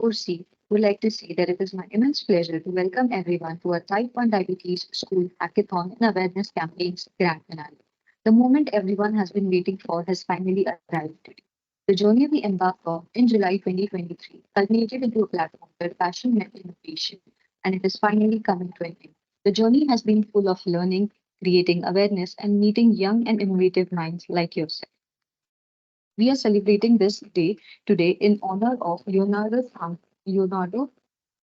Ursi would like to say that it is my immense pleasure to welcome everyone to our Type 1 Diabetes School Hackathon and Awareness Campaign's grand finale. The moment everyone has been waiting for has finally arrived today. The journey we embarked on in July 2023 culminated into a platform where passion met innovation, and it is finally coming to an end. The journey has been full of learning, creating awareness, and meeting young and innovative minds like yourself. We are celebrating this day today in honor of Leonardo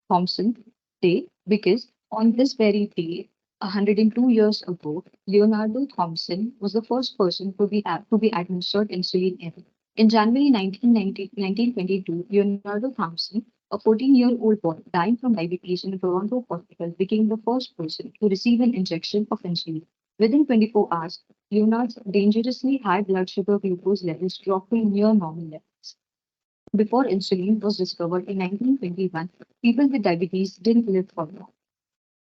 Thompson Day because on this very day, 102 years ago, Leonardo Thompson was the first person to be administered insulin ever. In January 1922, Leonardo Thompson, a 14-year-old boy dying from diabetes in a Toronto hospital, became the first person to receive an injection of insulin. Within 24 hours, Leonard's dangerously high blood sugar glucose levels dropped to near normal levels. Before insulin was discovered in 1921, people with diabetes didn't live for long.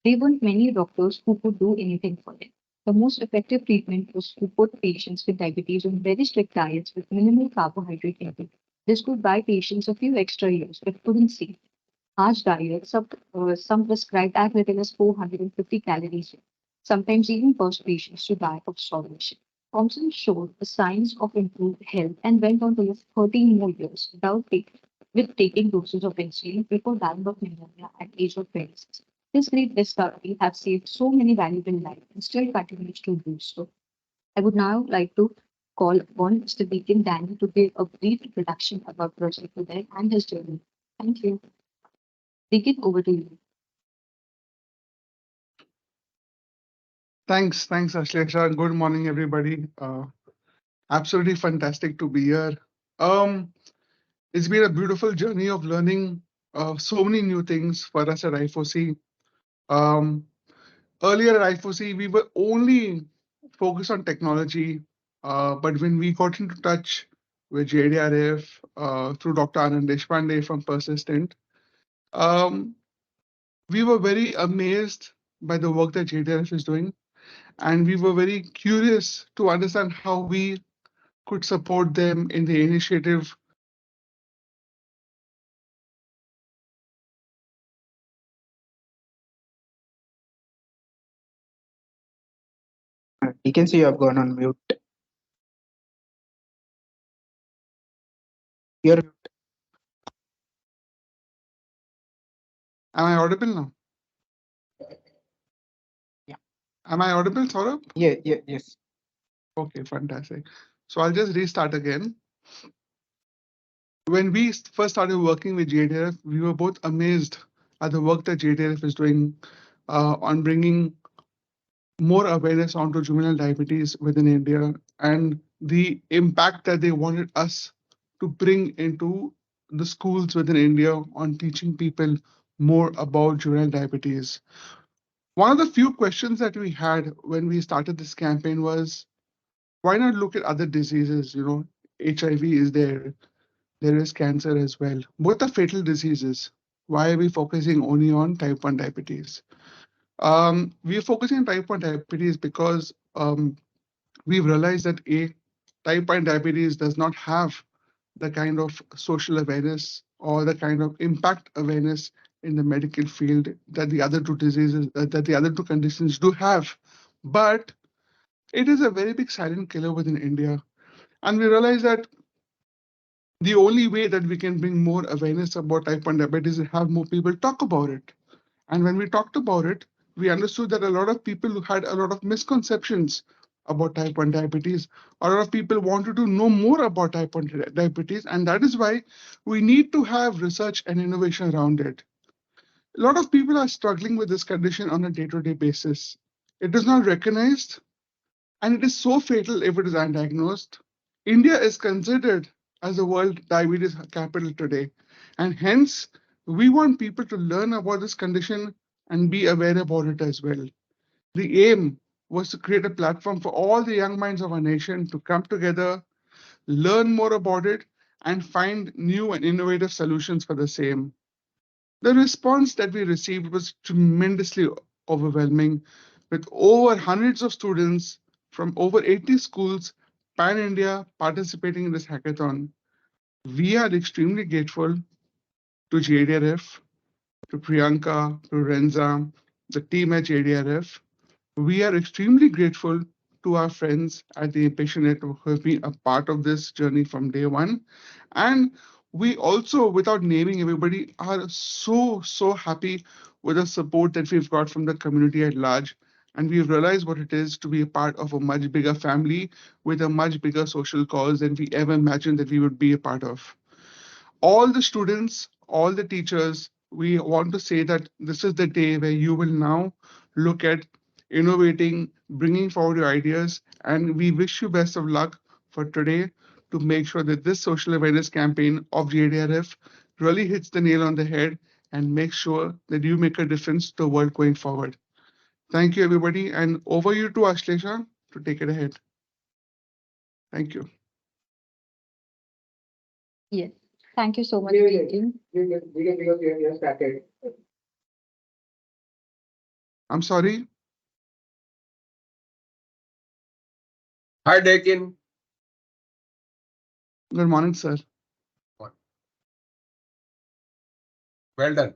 There weren't many doctors who could do anything for them. The most effective treatment was to put patients with diabetes on very strict diets with minimal carbohydrate intake. This could buy patients a few extra years, but couldn't save them. Harsh diets, some prescribed as little as 450 calories, sometimes even caused patients to die of starvation. Thompson showed the signs of improved health and went on to live 13 more years with taking doses of insulin before dying of pneumonia at age of 26. This great discovery has saved so many valuable lives and still continues to do so. I would now like to call upon Mr. Deacon Danny to give a brief introduction about Project Uday and his journey. Thank you. Deacon, over to you. Thanks, Ashlesha. Good morning, everybody. Absolutely fantastic to be here. Um, it's been a beautiful journey of learning so many new things for us at I4C. Um, Earlier at I4C, we were only focused on technology, but when we got into touch with JDRF through Dr. Anand Deshpande from Persistent, um, we were very amazed by the work that JDRF is doing. And we were very curious to understand how we could support them in the initiative. You can see you have gone on mute. You're Am I audible now? yeah, Am I audible, Saurabh? yes. Okay, fantastic. So I'll just restart again. When we first started working with JDRF, we were both amazed at the work that JDRF is doing on bringing more awareness onto juvenile diabetes within India and the impact that they wanted us to bring into the schools within India on teaching people more about juvenile diabetes. One of the few questions that we had when we started this campaign was, why not look at other diseases? You know, HIV is there is cancer as well. Both are fatal diseases. Why are we focusing only on type 1 diabetes? We're focusing on type 1 diabetes because we've realized that type 1 diabetes does not have the kind of social awareness or the kind of impact awareness in the medical field that the other two diseases, that the other two conditions do have. But it is a very big silent killer within India. And we realize that the only way that we can bring more awareness about type 1 diabetes is have more people talk about it. And when we talked about it, we understood that a lot of people who had a lot of misconceptions about type 1 diabetes. A lot of people wanted to know more about type 1 diabetes, and that is why we need to have research and innovation around it. A lot of people are struggling with this condition on a day-to-day basis. It is not recognized, and it is so fatal if it is undiagnosed. India is considered as the world diabetes capital today, and hence we want people to learn about this condition and be aware about it as well. The aim was to create a platform for all the young minds of our nation to come together, learn more about it, and find new and innovative solutions for the same. The response that we received was tremendously overwhelming, with over hundreds of students from over 80 schools pan India participating in this hackathon. We are extremely grateful to JDRF, to Priyanka, to Renza, the team at JDRF. We are extremely grateful to our friends at the Impatient Network who have been a part of this journey from day one. And we also, without naming everybody, are so happy with the support that we've got from the community at large. And we've realized what it is to be a part of a much bigger family with a much bigger social cause than we ever imagined that we would be a part of. All the students, all the teachers, we want to say that this is the day where you will now look at innovating, bringing forward your ideas, and we wish you best of luck for today to make sure that this social awareness campaign of JDRF really hits the nail on the head and make sure that you make a difference to the world going forward. Thank you, everybody, and over you to Ashlesha to take it ahead. Thank you. Yes. Thank you so much, Deacon. I'm sorry. Hi, Deakin. Good morning, sir. Well done.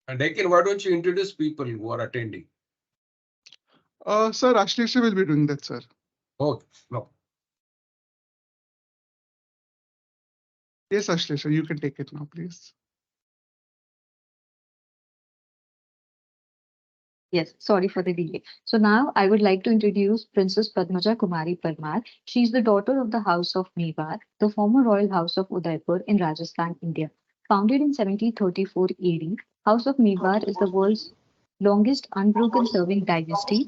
And Deakin, why don't you introduce people who are attending? Sir, Ashlesha will be doing that, sir. Oh, no. Yes, Ashlesha, you can take it now, please. Yes, sorry for the delay. So now I would like to introduce Princess Padmaja Kumari Parmar. She is the daughter of the House of Mewar, the former royal house of Udaipur in Rajasthan, India. Founded in 1734 AD, House of Mewar is the world's longest unbroken serving dynasty.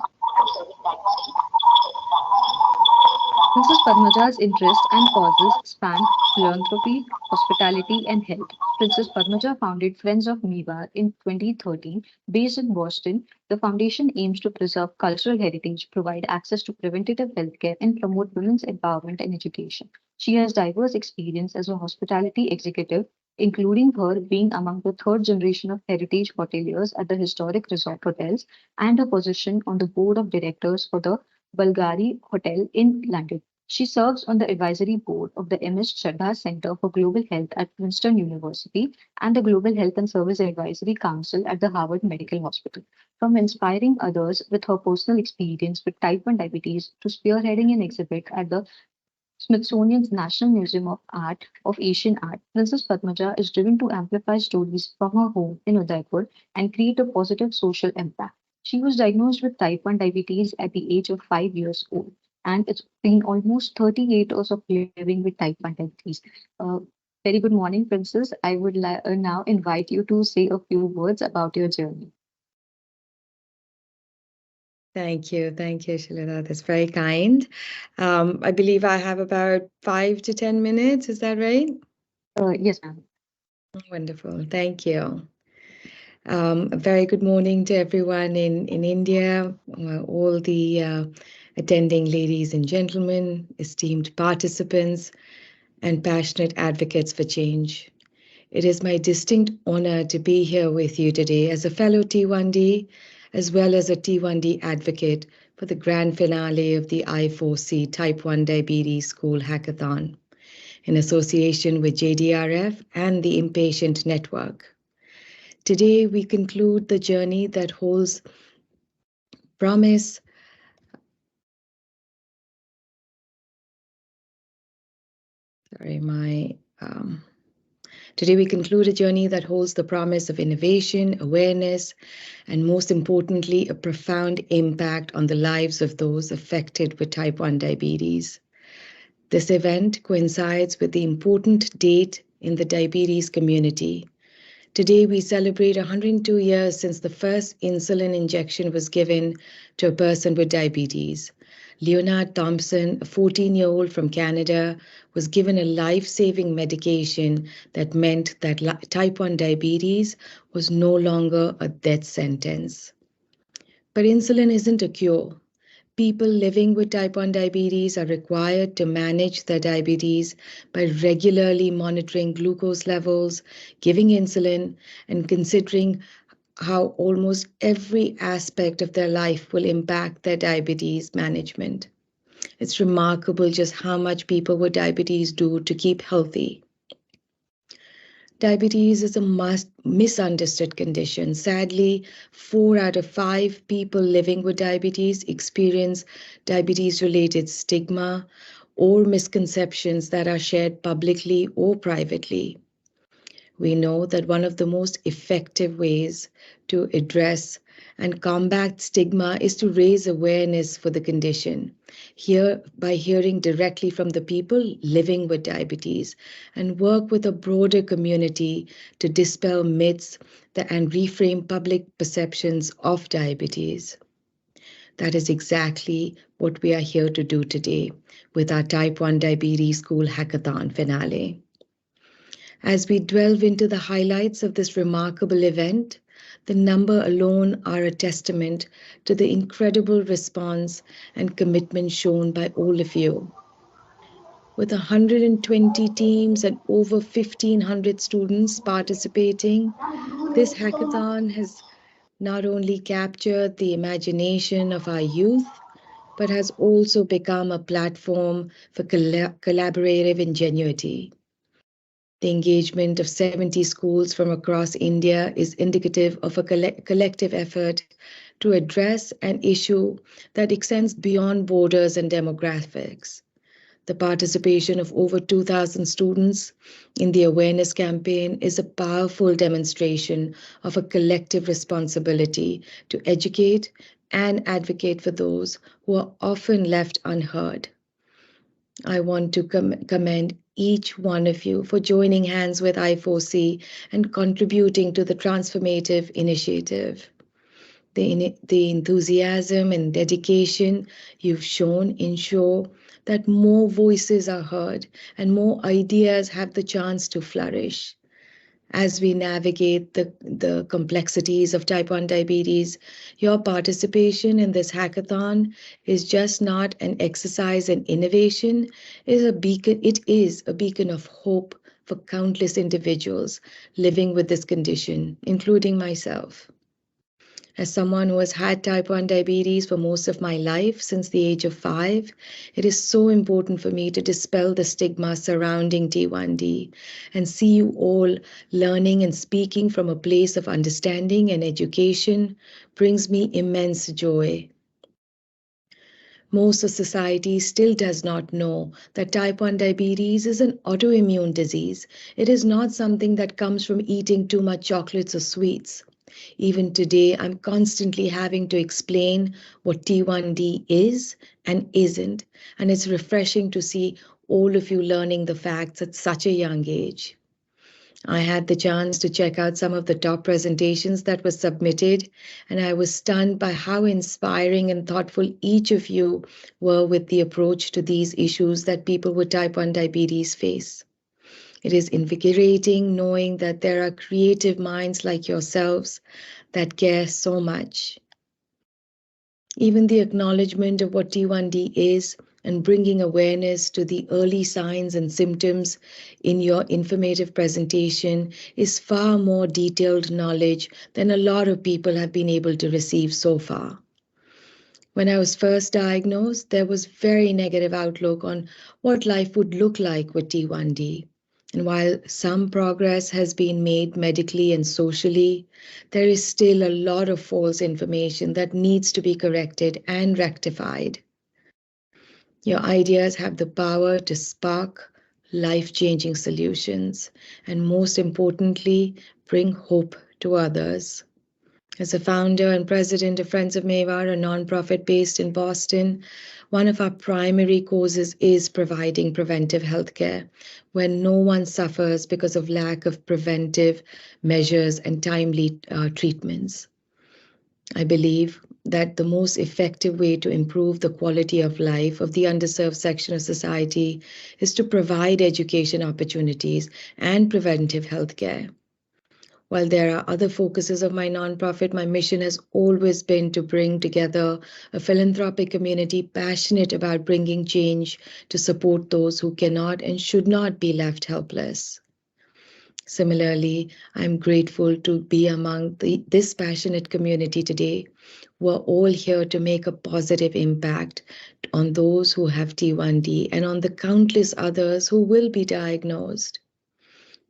Princess Padmaja's interests and causes span philanthropy, hospitality, and health. Princess Padmaja founded Friends of Mewar in 2013, based in Boston. The foundation aims to preserve cultural heritage, provide access to preventative healthcare, and promote women's empowerment and education. She has diverse experience as a hospitality executive, including her being among the third generation of heritage hoteliers at the historic resort hotels and a position on the board of directors for the Bulgari Hotel in London. She serves on the advisory board of the MS Chadha Center for Global Health at Princeton University and the Global Health and Service Advisory Council at the Harvard Medical Hospital. From inspiring others with her personal experience with type 1 diabetes to spearheading an exhibit at the Smithsonian's National Museum of Art of Asian Art, Princess Padmaja is driven to amplify stories from her home in Udaipur and create a positive social impact. She was diagnosed with type 1 diabetes at the age of 5 years old, and it's been almost 38 years of living with type 1 diabetes. Uh, Very good morning, Princess. I would now invite you to say a few words about your journey. Thank you, Shalila. That's very kind. I believe I have about 5 to 10 minutes. Is that right? Yes, ma'am. Wonderful. Thank you. A very good morning to everyone in India, all the attending ladies and gentlemen, esteemed participants, and passionate advocates for change. It is my distinct honor to be here with you today as a fellow T1D, as well as a T1D advocate for the grand finale of the I4C Type 1 Diabetes School Hackathon, in association with JDRF and the Impatient Network. Today, we conclude the journey that holds promise. Today, we conclude a journey that holds the promise of innovation, awareness, and most importantly, a profound impact on the lives of those affected with type 1 diabetes. This event coincides with the important date in the diabetes community. Today, we celebrate 102 years since the first insulin injection was given to a person with diabetes. Leonard Thompson, a 14-year-old from Canada, was given a life-saving medication that meant that type 1 diabetes was no longer a death sentence. But insulin isn't a cure. People living with type 1 diabetes are required to manage their diabetes by regularly monitoring glucose levels, giving insulin, and considering how almost every aspect of their life will impact their diabetes management. It's remarkable just how much people with diabetes do to keep healthy. Diabetes is a misunderstood condition. Sadly, 4 out of 5 people living with diabetes experience diabetes-related stigma or misconceptions that are shared publicly or privately. We know that one of the most effective ways to address and combat stigma is to raise awareness for the condition. Here, by hearing directly from the people living with diabetes, and work with a broader community to dispel myths and reframe public perceptions of diabetes. That is exactly what we are here to do today with our Type 1 Diabetes School Hackathon finale. As we delve into the highlights of this remarkable event, the number alone are a testament to the incredible response and commitment shown by all of you. With 120 teams and over 1,500 students participating, this hackathon has not only captured the imagination of our youth, but has also become a platform for collaborative ingenuity. The engagement of 70 schools from across India is indicative of a collective effort to address an issue that extends beyond borders and demographics. The participation of over 2,000 students in the awareness campaign is a powerful demonstration of a collective responsibility to educate and advocate for those who are often left unheard. I want to commend each one of you for joining hands with I4C and contributing to the transformative initiative. The enthusiasm and dedication you've shown ensure that more voices are heard and more ideas have the chance to flourish. As we navigate the complexities of type 1 diabetes, your participation in this hackathon is just not an exercise in innovation, it is a beacon of hope for countless individuals living with this condition, including myself. As someone who has had type 1 diabetes for most of my life, since the age of 5, it is so important for me to dispel the stigma surrounding T1D and see you all learning and speaking from a place of understanding and education brings me immense joy. Most of society still does not know that type 1 diabetes is an autoimmune disease. It is not something that comes from eating too much chocolates or sweets. Even today, I'm constantly having to explain what T1D is and isn't, and it's refreshing to see all of you learning the facts at such a young age. I had the chance to check out some of the top presentations that were submitted, and I was stunned by how inspiring and thoughtful each of you were with the approach to these issues that people with type 1 diabetes face. It is invigorating knowing that there are creative minds like yourselves that care so much. Even the acknowledgement of what T1D is and bringing awareness to the early signs and symptoms in your informative presentation is far more detailed knowledge than a lot of people have been able to receive so far. When I was first diagnosed, there was very negative outlook on what life would look like with T1D. And while some progress has been made medically and socially, there is still a lot of false information that needs to be corrected and rectified. Your ideas have the power to spark life-changing solutions and, most importantly, bring hope to others. As a founder and president of Friends of Mewar, a nonprofit based in Boston, one of our primary causes is providing preventive healthcare when no one suffers because of lack of preventive measures and timely treatments. I believe that the most effective way to improve the quality of life of the underserved section of society is to provide education opportunities and preventive healthcare. While there are other focuses of my nonprofit, my mission has always been to bring together a philanthropic community passionate about bringing change to support those who cannot and should not be left helpless. Similarly, I'm grateful to be among this passionate community today. We're all here to make a positive impact on those who have T1D and on the countless others who will be diagnosed.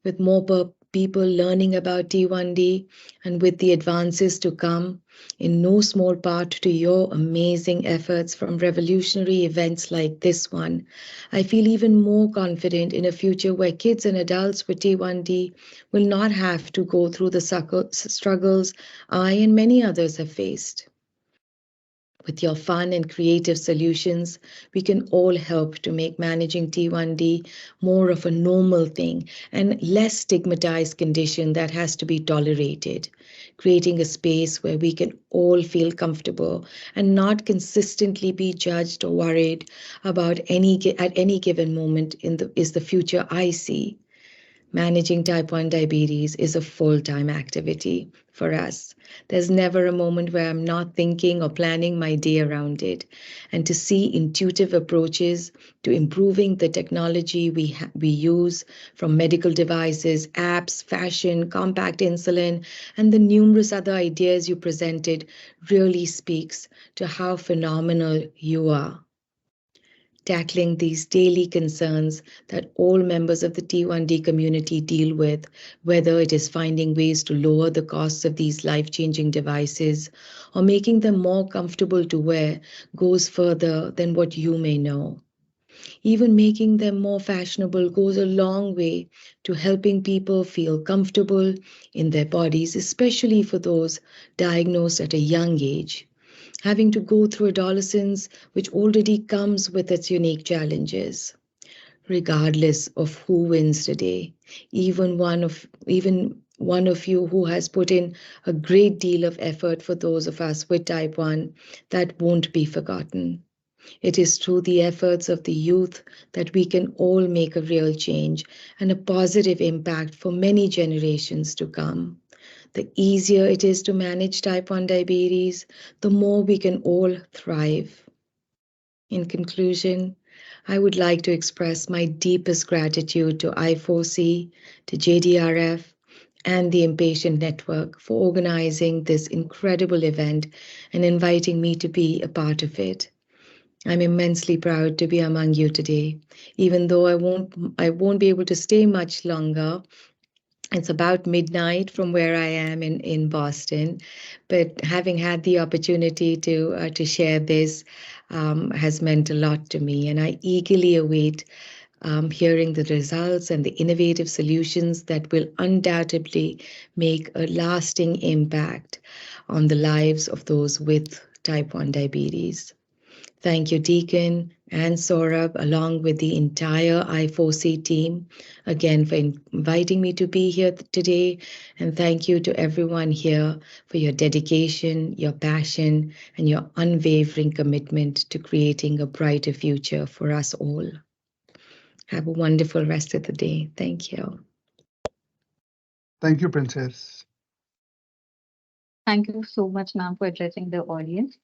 With more people learning about T1D and with the advances to come, in no small part to your amazing efforts from revolutionary events like this one, I feel even more confident in a future where kids and adults with T1D will not have to go through the struggles I and many others have faced. With your fun and creative solutions, we can all help to make managing T1D more of a normal thing and less stigmatized condition that has to be tolerated, creating a space where we can all feel comfortable and not consistently be judged or worried about at any given moment is the future I see. Managing type 1 diabetes is a full-time activity for us. There's never a moment where I'm not thinking or planning my day around it. And to see intuitive approaches to improving the technology we use, from medical devices, apps, fashion, compact insulin, and the numerous other ideas you presented really speaks to how phenomenal you are. Tackling these daily concerns that all members of the T1D community deal with, whether it is finding ways to lower the costs of these life-changing devices or making them more comfortable to wear, goes further than what you may know. Even making them more fashionable goes a long way to helping people feel comfortable in their bodies, especially for those diagnosed at a young age. Having to go through adolescence, which already comes with its unique challenges. Regardless of who wins today, even one of you who has put in a great deal of effort for those of us with type 1, that won't be forgotten. It is through the efforts of the youth that we can all make a real change and a positive impact for many generations to come. The easier it is to manage type 1 diabetes, the more we can all thrive. In conclusion, I would like to express my deepest gratitude to I4C, to JDRF, and the Impatient Network for organizing this incredible event and inviting me to be a part of it. I'm immensely proud to be among you today, even though I won't be able to stay much longer. It's about midnight from where I am in Boston, but having had the opportunity to share this has meant a lot to me, and I eagerly await hearing the results and the innovative solutions that will undoubtedly make a lasting impact on the lives of those with type 1 diabetes. Thank you, Deacon and Saurabh, along with the entire I4C team, again for inviting me to be here today. And thank you to everyone here for your dedication, your passion, and your unwavering commitment to creating a brighter future for us all. Have a wonderful rest of the day. Thank you. Thank you, Princess. Thank you so much, ma'am, for addressing the audience.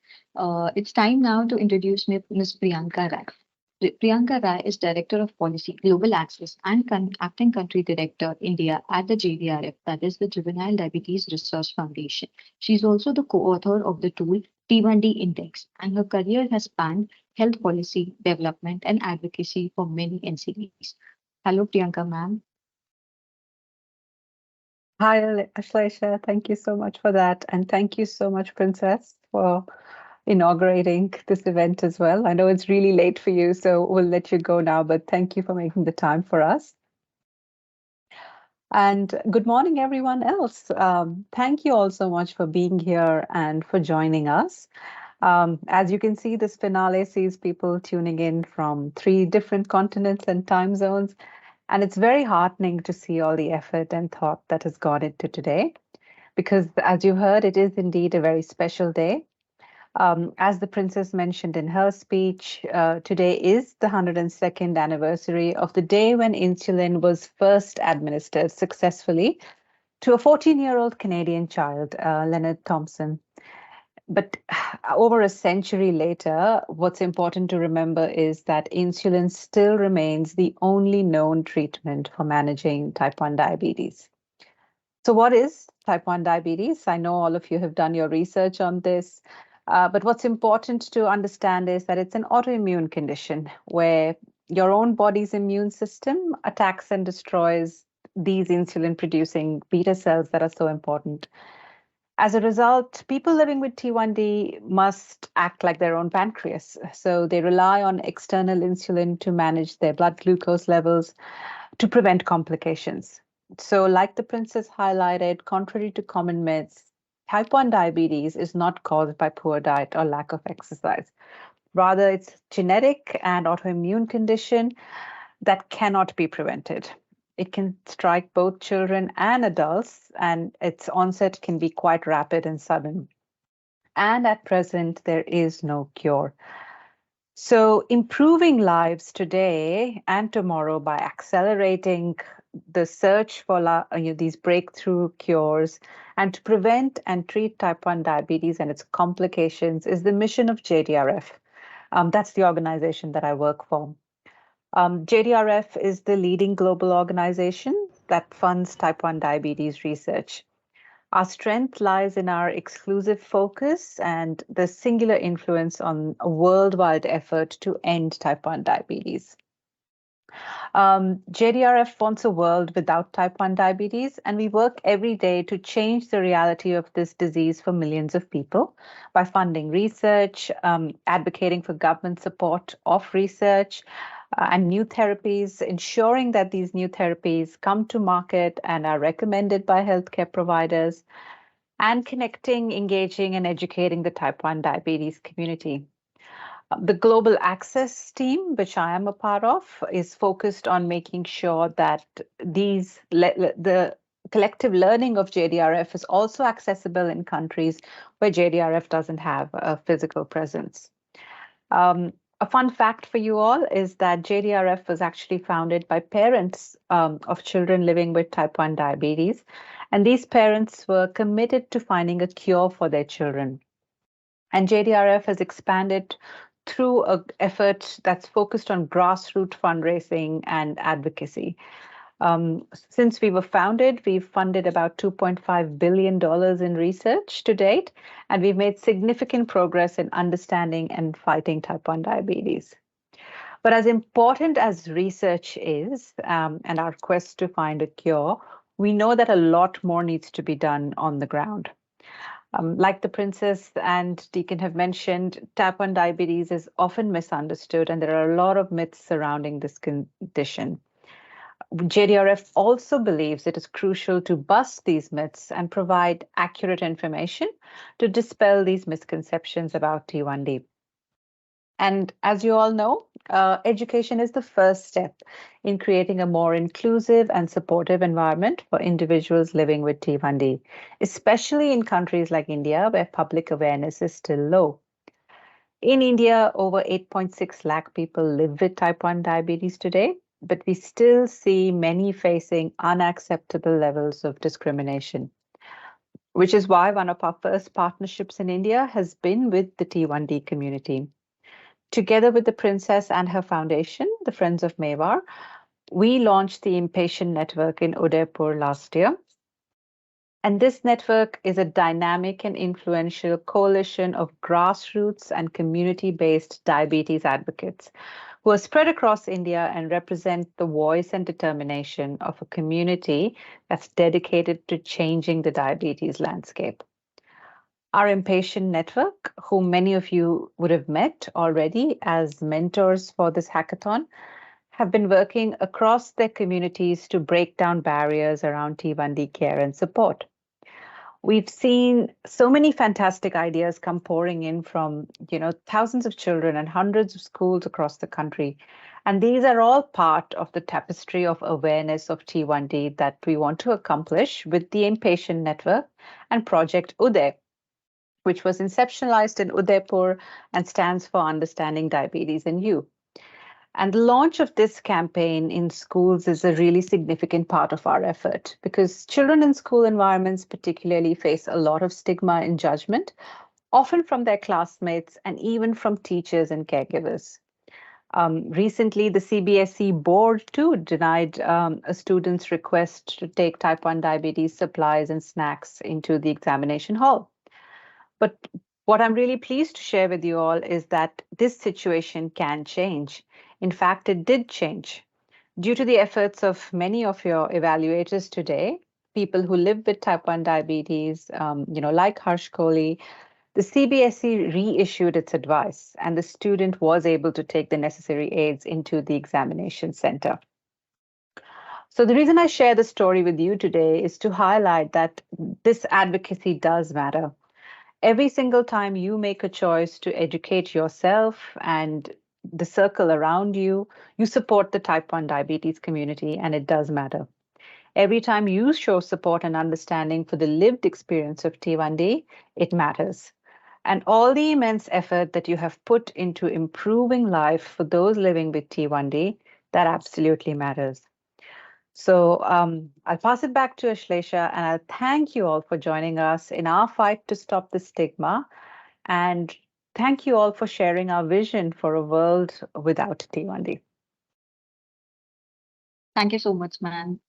It's time now to introduce Ms. Priyanka Rai. Priyanka Rai is Director of Policy, Global Access, and Acting Country Director, India at the JDRF, that is the Juvenile Diabetes Research Foundation. She's also the co-author of the tool T1D Index, and her career has spanned health policy, development, and advocacy for many NCDs. Hello, Priyanka, ma'am. Hi, Ashlesha. Thank you so much for that. And thank you so much, Princess, for inaugurating this event as well. I know it's really late for you, so we'll let you go now, but thank you for making the time for us. And good morning, everyone else. Thank you all so much for being here and for joining us. As you can see, this finale sees people tuning in from 3 different continents and time zones. And it's very heartening to see all the effort and thought that has gone into today, because as you heard, it is indeed a very special day. As the princess mentioned in her speech, today is the 102nd anniversary of the day when insulin was first administered successfully to a 14-year-old Canadian child, Leonard Thompson. But over a century later, what's important to remember is that insulin still remains the only known treatment for managing type 1 diabetes. So what is type 1 diabetes? I know all of you have done your research on this, but what's important to understand is that it's an autoimmune condition where your own body's immune system attacks and destroys these insulin-producing beta cells that are so important. As a result, people living with T1D must act like their own pancreas. So they rely on external insulin to manage their blood glucose levels to prevent complications. So, like the princess highlighted, contrary to common myths, type 1 diabetes is not caused by poor diet or lack of exercise. Rather, it's genetic and autoimmune condition that cannot be prevented. It can strike both children and adults, and its onset can be quite rapid and sudden. And at present, there is no cure. So, improving lives today and tomorrow by accelerating the search for these breakthrough cures and to prevent and treat type 1 diabetes and its complications is the mission of JDRF. That's the organization that I work for. JDRF is the leading global organization that funds type 1 diabetes research. Our strength lies in our exclusive focus and the singular influence on a worldwide effort to end type 1 diabetes. JDRF wants a world without type 1 diabetes, and we work every day to change the reality of this disease for millions of people by funding research, advocating for government support of research, and new therapies, ensuring that these new therapies come to market and are recommended by healthcare providers, and connecting, engaging, and educating the type 1 diabetes community. The Global Access team, which I am a part of, is focused on making sure that the collective learning of JDRF is also accessible in countries where JDRF doesn't have a physical presence. A fun fact for you all is that JDRF was actually founded by parents of children living with type 1 diabetes, and these parents were committed to finding a cure for their children. And JDRF has expanded through an effort that's focused on grassroots fundraising and advocacy. Since we were founded, we've funded about $2.5 billion in research to date, and we've made significant progress in understanding and fighting type 1 diabetes. But as important as research is, and our quest to find a cure, we know that a lot more needs to be done on the ground. Like the princess and Deacon have mentioned, type 1 diabetes is often misunderstood, and there are a lot of myths surrounding this condition. JDRF also believes it is crucial to bust these myths and provide accurate information to dispel these misconceptions about T1D. And as you all know, education is the first step in creating a more inclusive and supportive environment for individuals living with T1D, especially in countries like India, where public awareness is still low. In India, over 8.6 lakh people live with type 1 diabetes today, but we still see many facing unacceptable levels of discrimination, which is why one of our first partnerships in India has been with the T1D community. Together with the princess and her foundation, the Friends of Mewar, we launched the Impatient Network in Udaipur last year. And this network is a dynamic and influential coalition of grassroots and community-based diabetes advocates who are spread across India and represent the voice and determination of a community that's dedicated to changing the diabetes landscape. Our Impatient Network, whom many of you would have met already as mentors for this hackathon, have been working across their communities to break down barriers around T1D care and support. We've seen so many fantastic ideas come pouring in from, thousands of children and hundreds of schools across the country. And these are all part of the tapestry of awareness of T1D that we want to accomplish with the Impatient Network and Project UDAY, which was inceptionalized in Udaipur and stands for Understanding Diabetes in You. And the launch of this campaign in schools is a really significant part of our effort because children in school environments particularly face a lot of stigma and judgment, often from their classmates and even from teachers and caregivers. Recently, the CBSE board too denied a student's request to take type 1 diabetes supplies and snacks into the examination hall. But what I'm really pleased to share with you all is that this situation can change. In fact, it did change. Due to the efforts of many of your evaluators today, people who live with type 1 diabetes, like Harsh Kohli, the CBSE reissued its advice, and the student was able to take the necessary aids into the examination center. So, the reason I share the story with you today is to highlight that this advocacy does matter. Every single time you make a choice to educate yourself and the circle around you, you support the type 1 diabetes community, and it does matter. Every time you show support and understanding for the lived experience of T1D, it matters. And all the immense effort that you have put into improving life for those living with T1D, that absolutely matters. So I'll pass it back to Ashlesha, and I'll thank you all for joining us in our fight to stop the stigma. And thank you all for sharing our vision for a world without T1D. Thank you so much, ma'am.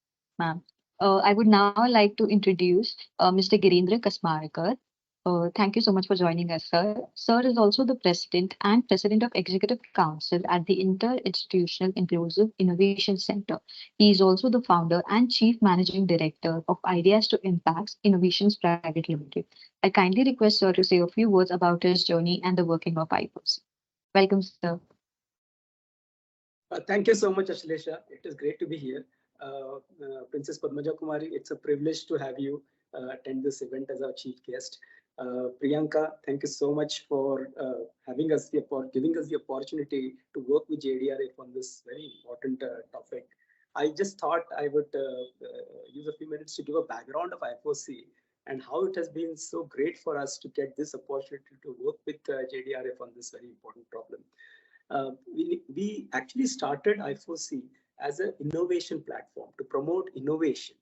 I would now like to introduce Mr. Girendra Kasmarkar. Thank you so much for joining us, sir. Sir is also the president and president of Executive Council at the Interinstitutional Inclusive Innovation Center. He is also the founder and chief managing director of Ideas to Impacts Innovations Private Limited. I kindly request sir to say a few words about his journey and the working of IPOC. Welcome, sir. Thank you so much, Ashlesha. It is great to be here. Princess Padmaja Kumari, it's a privilege to have you attend this event as our chief guest. Priyanka, thank you so much for giving us the opportunity to work with JDRF on this very important topic. I just thought I would use a few minutes to give a background of IFOC and how it has been so great for us to get this opportunity to work with JDRF on this very important problem. We actually started I4C as an innovation platform to promote innovation.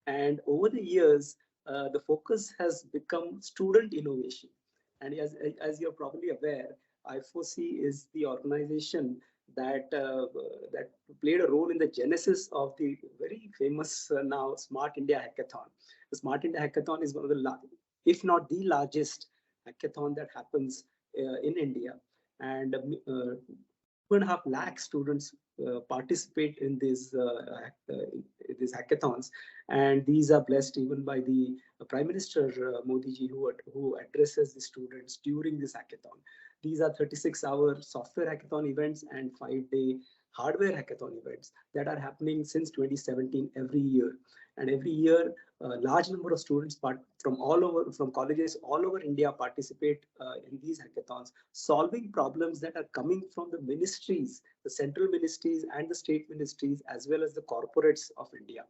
And over the years, the focus has become student innovation. And as you're probably aware, I4C is the organization that played a role in the genesis of the very famous now Smart India Hackathon. The Smart India Hackathon is one of the, if not the largest hackathon that happens in India. And 2.5 lakh students participate in these hackathons, and these are blessed even by the Prime Minister Modi ji, who addresses the students during this hackathon. These are 36-hour software hackathon events and 5-day hardware hackathon events that are happening since 2017 every year. And every year, a large number of students from colleges all over India participate in these hackathons, solving problems that are coming from the ministries, the central ministries and the state ministries, as well as the corporates of India.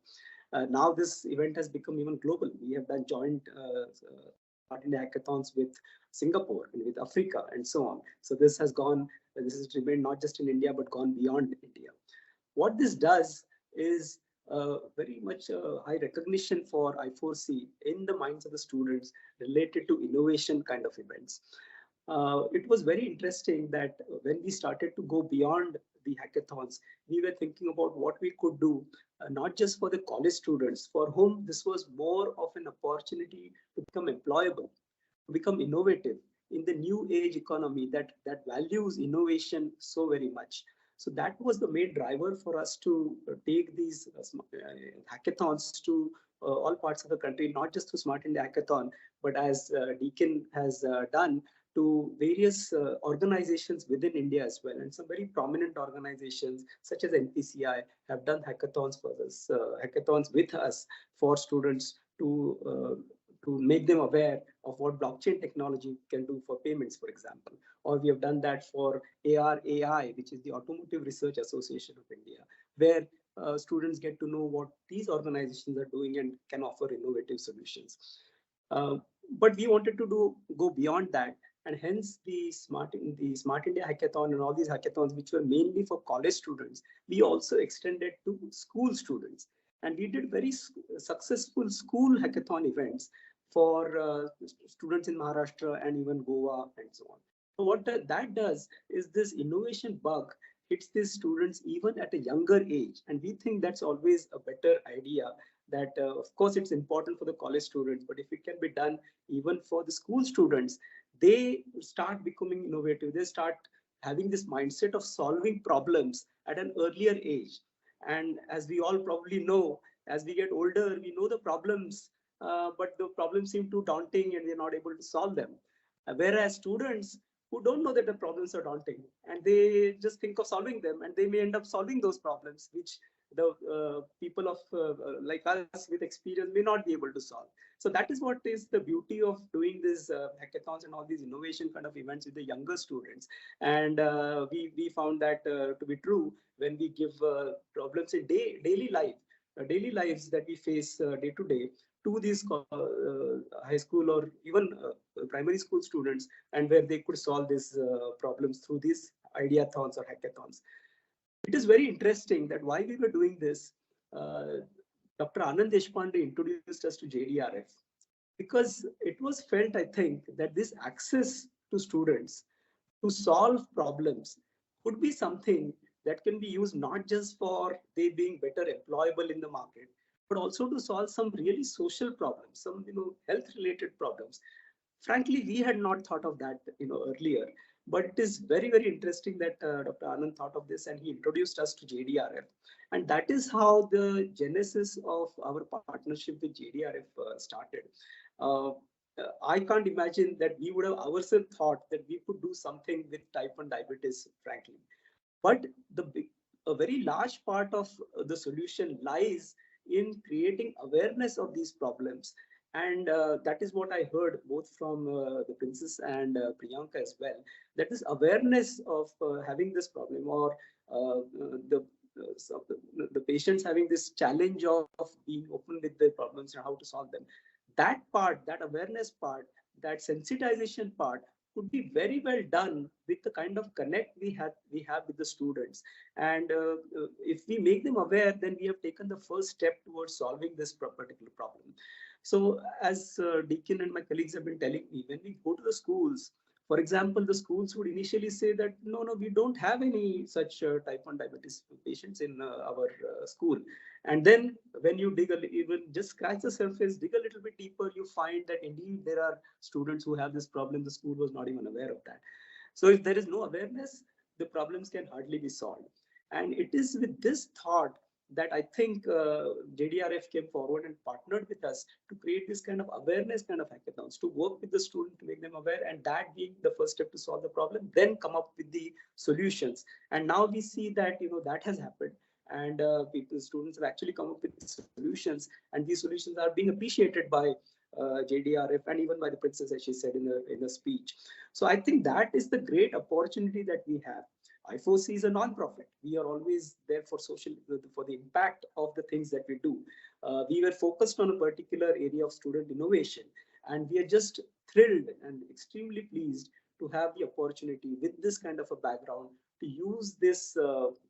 Now this event has become even global. We have done joint hackathons with Singapore and with Africa and so on. So this has remained not just in India, but gone beyond India. What this does is very much high recognition for I4C in the minds of the students related to innovation kind of events. It was very interesting that when we started to go beyond the hackathons, we were thinking about what we could do, not just for the college students, for whom this was more of an opportunity to become employable, to become innovative in the new age economy that values innovation so very much. So that was the main driver for us to take these hackathons to all parts of the country, not just to Smart India Hackathon, but as Deakin has done, to various organizations within India as well. And some very prominent organizations such as NPCI have done hackathons for us, hackathons with us for students to make them aware of what blockchain technology can do for payments, for example. Or we have done that for ARAI, which is the Automotive Research Association of India, where students get to know what these organizations are doing and can offer innovative solutions. But we wanted to go beyond that, and hence the Smart India Hackathon and all these hackathons, which were mainly for college students, we also extended to school students. And we did very successful school hackathon events for students in Maharashtra and even Goa and so on. So what that does is this innovation bug hits these students even at a younger age. And we think that's always a better idea, that of course it's important for the college students, but if it can be done even for the school students, they start becoming innovative. They start having this mindset of solving problems at an earlier age. And as we all probably know, as we get older, we know the problems, but the problems seem too daunting and we're not able to solve them. Whereas students who don't know that the problems are daunting and they just think of solving them, and they may end up solving those problems, which the people of like us with experience may not be able to solve. So that is what is the beauty of doing these hackathons and all these innovation kind of events with the younger students. And we found that to be true when we give problems in daily life, daily lives that we face day to day to these high school or even primary school students, and where they could solve these problems through these ideathons or hackathons. It is very interesting that why we were doing this, Dr. Anand Deshpande introduced us to JDRF because it was felt, I think, that this access to students to solve problems could be something that can be used not just for they being better employable in the market, but also to solve some really social problems, some health related problems. Frankly, we had not thought of that earlier, but it is very, very interesting that Dr. Anand thought of this and he introduced us to JDRF. And that is how the genesis of our partnership with JDRF started. uh, I can't imagine that we would have ourselves thought that we could do something with type 1 diabetes, frankly. But a very large part of the solution lies in creating awareness of these problems. And that is what I heard both from the princess and Priyanka as well, that this awareness of having this problem, or the so the patients having this challenge of being open with their problems and how to solve them. That part, that awareness part, that sensitization part could be very well done with the kind of connect we have with the students. And if we make them aware, then we have taken the first step towards solving this particular problem. So as Deacon and my colleagues have been telling me, when we go to the schools, for example, the schools would initially say that no, we don't have any such type 1 diabetes patients in our school. And then when you dig even just scratch the surface, dig a little bit deeper, you find that indeed there are students who have this problem. The school was not even aware of that. So if there is no awareness, the problems can hardly be solved. And it is with this thought that I think JDRF came forward and partnered with us to create this kind of awareness kind of hackathons, to work with the student to make them aware, and that being the first step to solve the problem, then come up with the solutions. And now we see that that has happened, and students have actually come up with solutions, and these solutions are being appreciated by JDRF and even by the princess, as she said in the speech. So I think that is the great opportunity that we have. I4C is a non-profit. We are always there for for the impact of the things that we do. We were focused on a particular area of student innovation, and we are just thrilled and extremely pleased to have the opportunity with this kind of a background to use this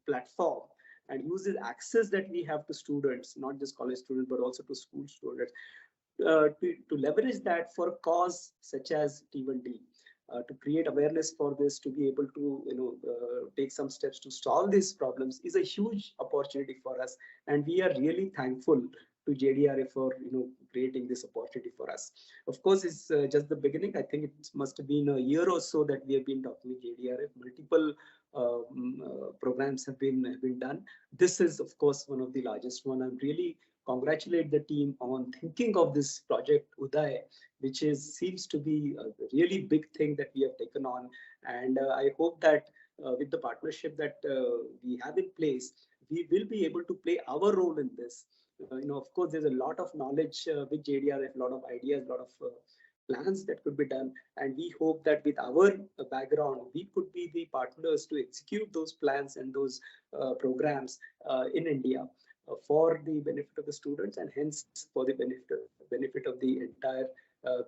platform and use the access that we have to students, not just college students, but also to school students, to leverage that for a cause such as T1D, to create awareness for this, to be able to take some steps to solve these problems is a huge opportunity for us, and we are really thankful to JDRF for creating this opportunity for us. Of course, it's just the beginning. I think it must have been a year or so that we have been talking with JDRF. Multiple programs have been done. This is, of course, one of the largest one. I'm really congratulate the team on thinking of this project UDAY, which seems to be a really big thing that we have taken on. And I hope that with the partnership that we have in place, we will be able to play our role in this. Of course, there's a lot of knowledge with JDRF, a lot of ideas, a lot of plans that could be done. And we hope that with our background, we could be the partners to execute those plans and those programs in India for the benefit of the students, and hence for the benefit of the entire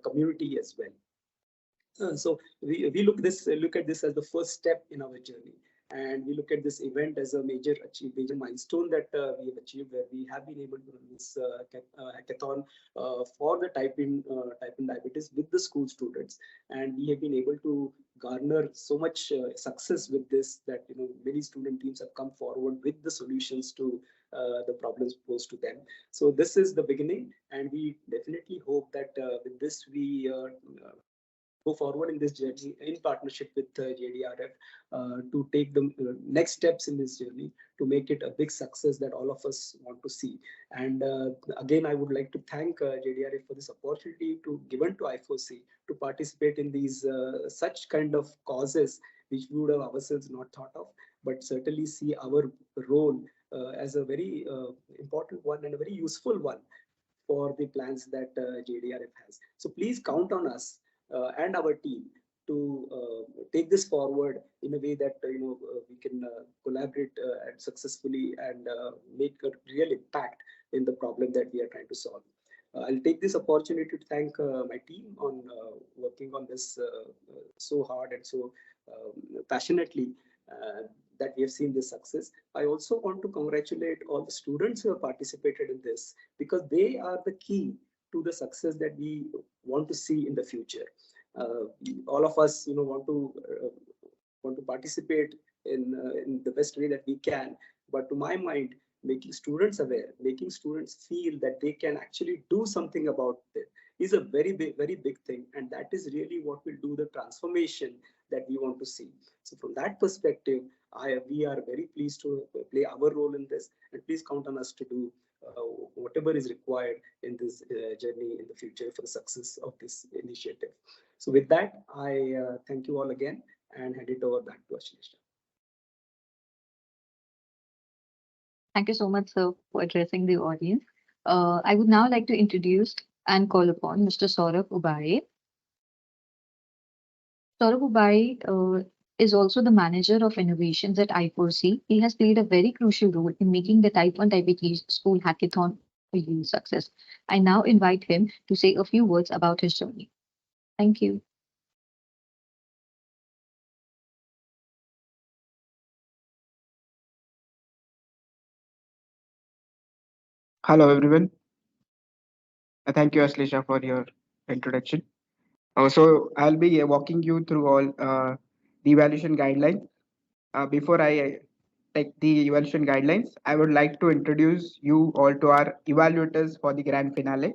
community as well. So we look at this as the first step in our journey, and we look at this event as a major milestone that we have achieved, where we have been able to run this hackathon for the type 1 diabetes with the school students, and we have been able to garner so much success with this, that many student teams have come forward with the solutions to the problems posed to them. So this is the beginning, and we definitely hope that with this we go forward in this journey in partnership with JDRF to take the next steps in this journey to make it a big success that all of us want to see. And again, I would like to thank JDRF for this opportunity to given to I4C to participate in these such kind of causes which we would have ourselves not thought of, but certainly see our role as a very important one and a very useful one for the plans that JDRF has. So please count on us and our team to take this forward in a way that we can collaborate and successfully and make a real impact in the problem that we are trying to solve. I'll take this opportunity to thank my team on working on this so hard and so passionately that we have seen this success. I also want to congratulate all the students who have participated in this, because they are the key to the success that we want to see in the future. All of us, want to participate in the best way that we can. But to my mind, making students aware, making students feel that they can actually do something about it is a very big thing. And that is really what will do the transformation that we want to see. So from that perspective, we are very pleased to play our role in this, and please count on us to do whatever is required in this journey in the future for the success of this initiative. So with that, I thank you all again and hand it over back to Ashlesh. Thank you so much, sir, for addressing the audience. I would now like to introduce and call upon Mr. Saurabh Ubaye. Saurabh Ubaye is also the manager of innovations at I4C. He has played a very crucial role in making the Type 1 Diabetes School Hackathon a huge success. I now invite him to say a few words about his journey. Thank you. Hello, everyone. Thank you, Aslisha, for your introduction. So I'll be walking you through all the evaluation guidelines. Before I take the evaluation guidelines, I would like to introduce you all to our evaluators for the grand finale.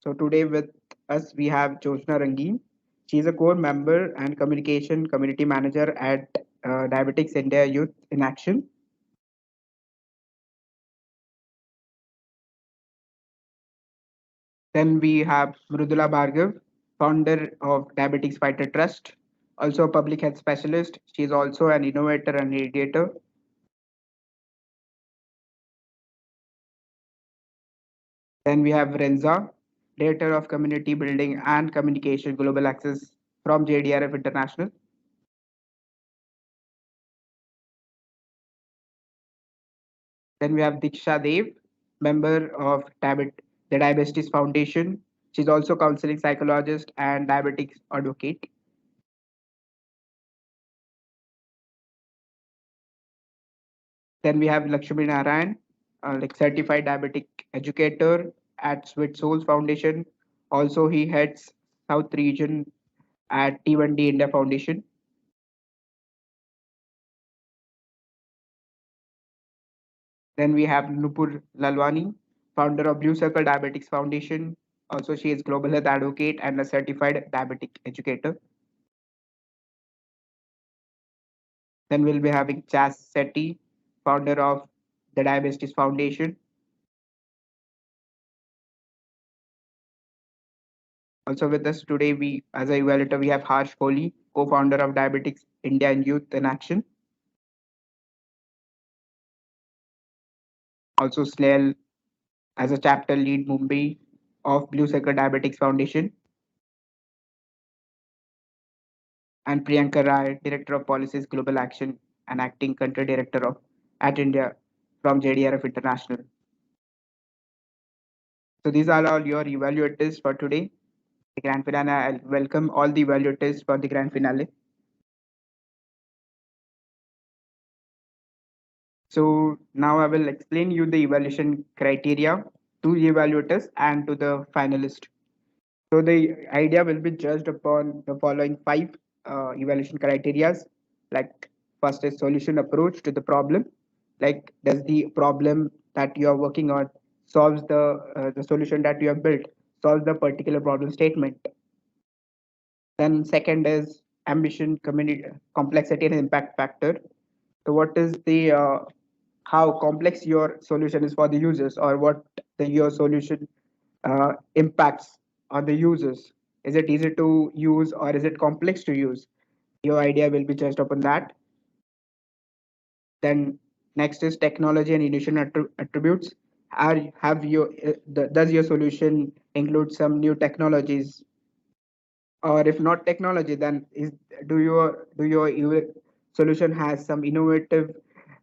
So today with us we have Jyotsna Rangeen. She is a core member and communication community manager at Diabetics India Youth in Action. Then we have Mrudula Bhargav, founder of Diabetics Fighter Trust, also a public health specialist. She is also an innovator and mediator. Then we have Renza, Director of Community Building and Communication Global Access from JDRF International. Then we have Diksha Dev, member of the Diabetes Foundation. She's also counseling psychologist and diabetics advocate. Then we have Lakshmi Narayan, like certified diabetic educator at Sweet Souls Foundation. Also, he heads South region at T1D India Foundation. Then we have Nupur Lalwani, founder of Blue Circle Diabetics Foundation. Also, she is global health advocate and a certified diabetic educator. Then we'll be having Chas Sethi, founder of the Diabetes Foundation. Also with us today, as a evaluator, we have Harsh Kohli, co-founder of Diabetics India and Youth in Action. Also Snell as a chapter lead Mumbai of Blue Circle Diabetics Foundation. And Priyanka Rai, Director of Policies Global Action and Acting Country Director of at India from JDRF International. So these are all your evaluators for today. The grand finale. I'll welcome all the evaluators for the grand finale. So now I will explain you the evaluation criteria to the evaluators and to the finalist. So the idea will be judged upon the following five evaluation criterias. Like first is solution approach to the problem. Like does the problem that you are working on solves the solution that you have built solves the particular problem statement. Then second is ambition, community, complexity and impact factor. So what is the how complex your solution is for the users, or what your solution impacts on the users? Is it easy to use or is it complex to use? Your idea will be judged upon that. Then next is technology and innovation attributes. Have your does your solution include some new technologies, or if not technology, then do your solution has some innovative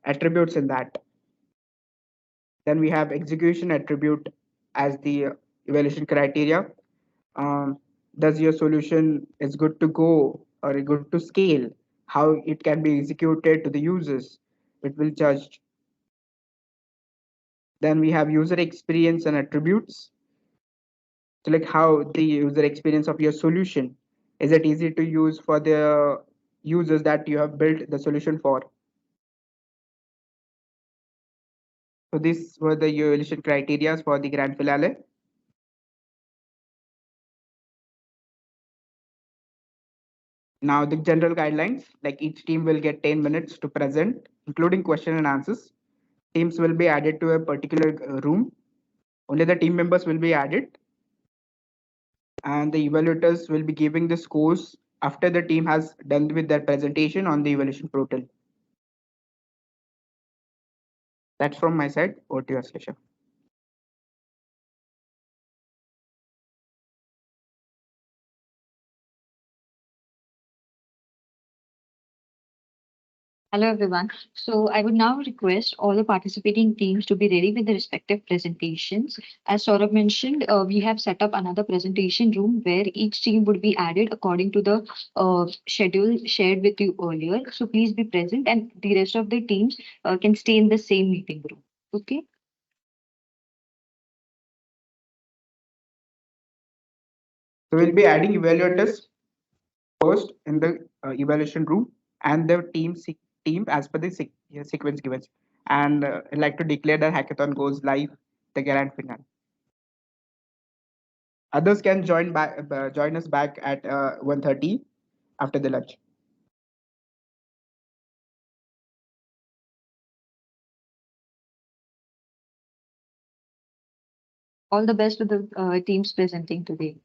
attributes in that? Then we have execution attribute as the evaluation criteria. um, does your solution is good to go or good to scale? How it can be executed to the users, it will judge. Then we have user experience and attributes. So like how the user experience of your solution, is it easy to use for the users that you have built the solution for? So these were the evaluation criteria for the grand finale. Now the general guidelines, like each team will get 10 minutes to present, including question and answers. Teams will be added to a particular room. Only the team members will be added, and the evaluators will be giving the scores after the team has done with their presentation on the evaluation portal. That's from my side. Over to you, Aslisha. Hello, everyone. So I would now request all the participating teams to be ready with the respective presentations. As Saurabh mentioned, we have set up another presentation room where each team would be added according to the schedule shared with you earlier. So please be present, and the rest of the teams can stay in the same meeting room. Okay. So we'll be adding evaluators first in the evaluation room, and the team as per the sequence given. And I'd like to declare that hackathon goes live the grand finale. Others can join us back at 1:30 after the lunch. All the best to the teams presenting today.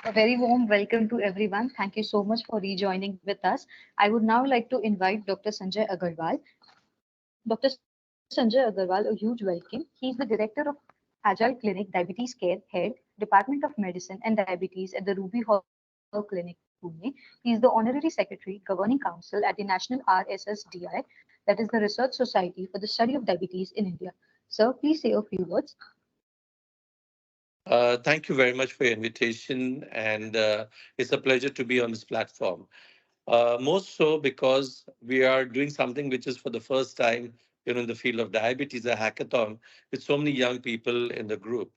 A very warm welcome to everyone. Thank you so much for rejoining with us. I would now like to invite Dr. Sanjay Agarwal. Dr. Sanjay Agarwal, a huge welcome. He is the director of Agile Clinic Diabetes Care Head, Department of Medicine and Diabetes at the Ruby Hall Clinic, Pune. He is the Honorary Secretary, Governing Council at the National RSSDI, that is the Research Society for the Study of Diabetes in India. Sir, please say a few words. Thank you very much for your invitation, and it's a pleasure to be on this platform. Most so because we are doing something which is for the first time, in the field of diabetes, a hackathon with so many young people in the group.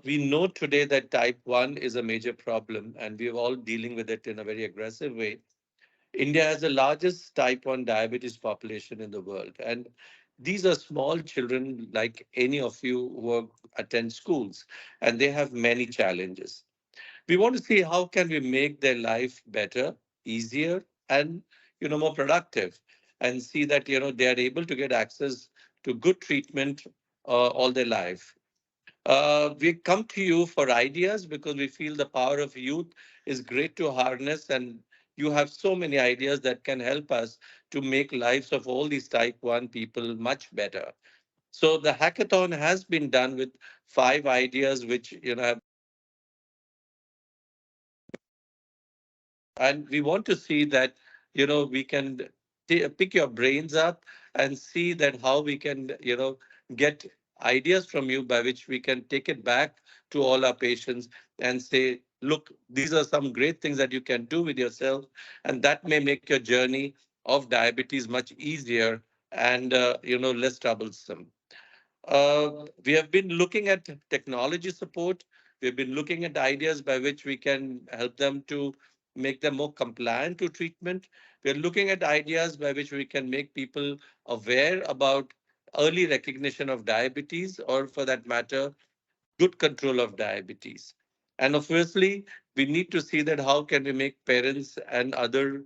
We know today that type 1 is a major problem, and we're all dealing with it in a very aggressive way. India has the largest type 1 diabetes population in the world. And these are small children like any of you who attend schools, and they have many challenges. We want to see how can we make their life better, easier, and more productive, and see that they are able to get access to good treatment all their life. We come to you for ideas because we feel the power of youth is great to harness, and you have so many ideas that can help us to make lives of all these type 1 people much better. So the hackathon has been done with 5 ideas, which have, and we want to see that we can pick your brains up and see that how we can get ideas from you by which we can take it back to all our patients and say, look, these are some great things that you can do with yourself, and that may make your journey of diabetes much easier and less troublesome. We have been looking at technology support. We've been looking at ideas by which we can help them to make them more compliant to treatment. We're looking at ideas by which we can make people aware about early recognition of diabetes, or for that matter, good control of diabetes. And obviously, we need to see that how can we make parents and other,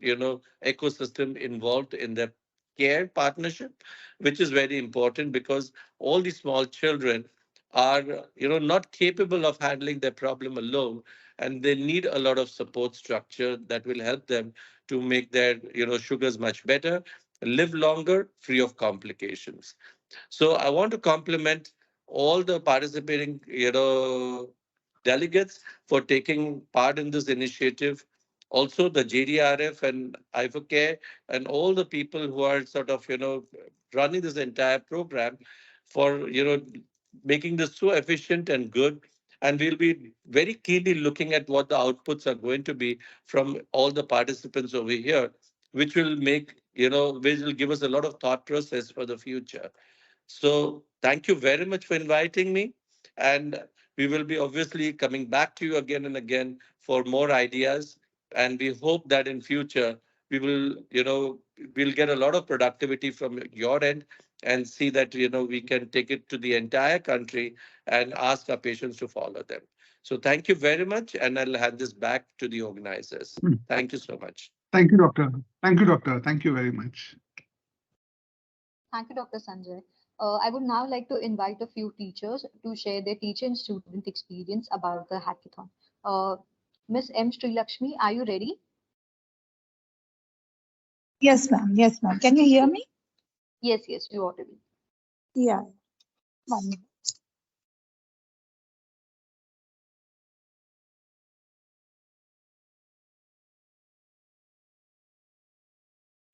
ecosystem involved in the care partnership, which is very important because all these small children are, not capable of handling their problem alone, and they need a lot of support structure that will help them to make their, sugars much better, live longer, free of complications. So I want to compliment all the participating, delegates for taking part in this initiative. Also, the JDRF and IFOCare and all the people who are sort of, running this entire program for, making this so efficient and good. And we'll be very keenly looking at what the outputs are going to be from all the participants over here, which will make, which will give us a lot of thought process for the future. So thank you very much for inviting me. And we will be obviously coming back to you again and again for more ideas. And we hope that in future we will, we'll get a lot of productivity from your end and see that, we can take it to the entire country and ask our patients to follow them. So thank you very much. And I'll hand this back to the organizers. Thank you so much. Thank you, doctor. Thank you, doctor. Thank you very much. Thank you, Dr. Sanjay. I would now like to invite a few teachers to share their teacher and student experience about the hackathon. Uh, Miss M. Srilakshmi, are you ready? Yes, ma'am. Yes, ma'am. Can you hear me? Yes, yes, you audible. Yeah. 1 minute.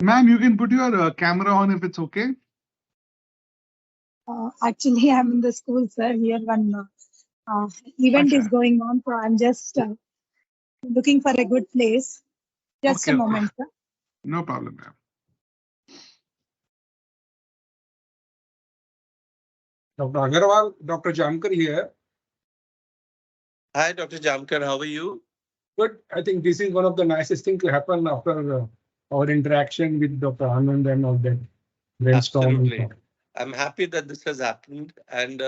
Ma'am, you can put your camera on if it's okay. Actually, I'm in the school, sir. Here one event is Acha. going on, so I'm just looking for a good place. Just Okay, a okay. moment, sir. No problem, ma'am. Dr. Agarwal, Dr. Jamkar here. Hi, Dr. Jamkar. How are you? Good. I think this is one of the nicest things to happen after our interaction with Dr. Anand and all that brainstorming. Absolutely. I'm happy that this has happened, and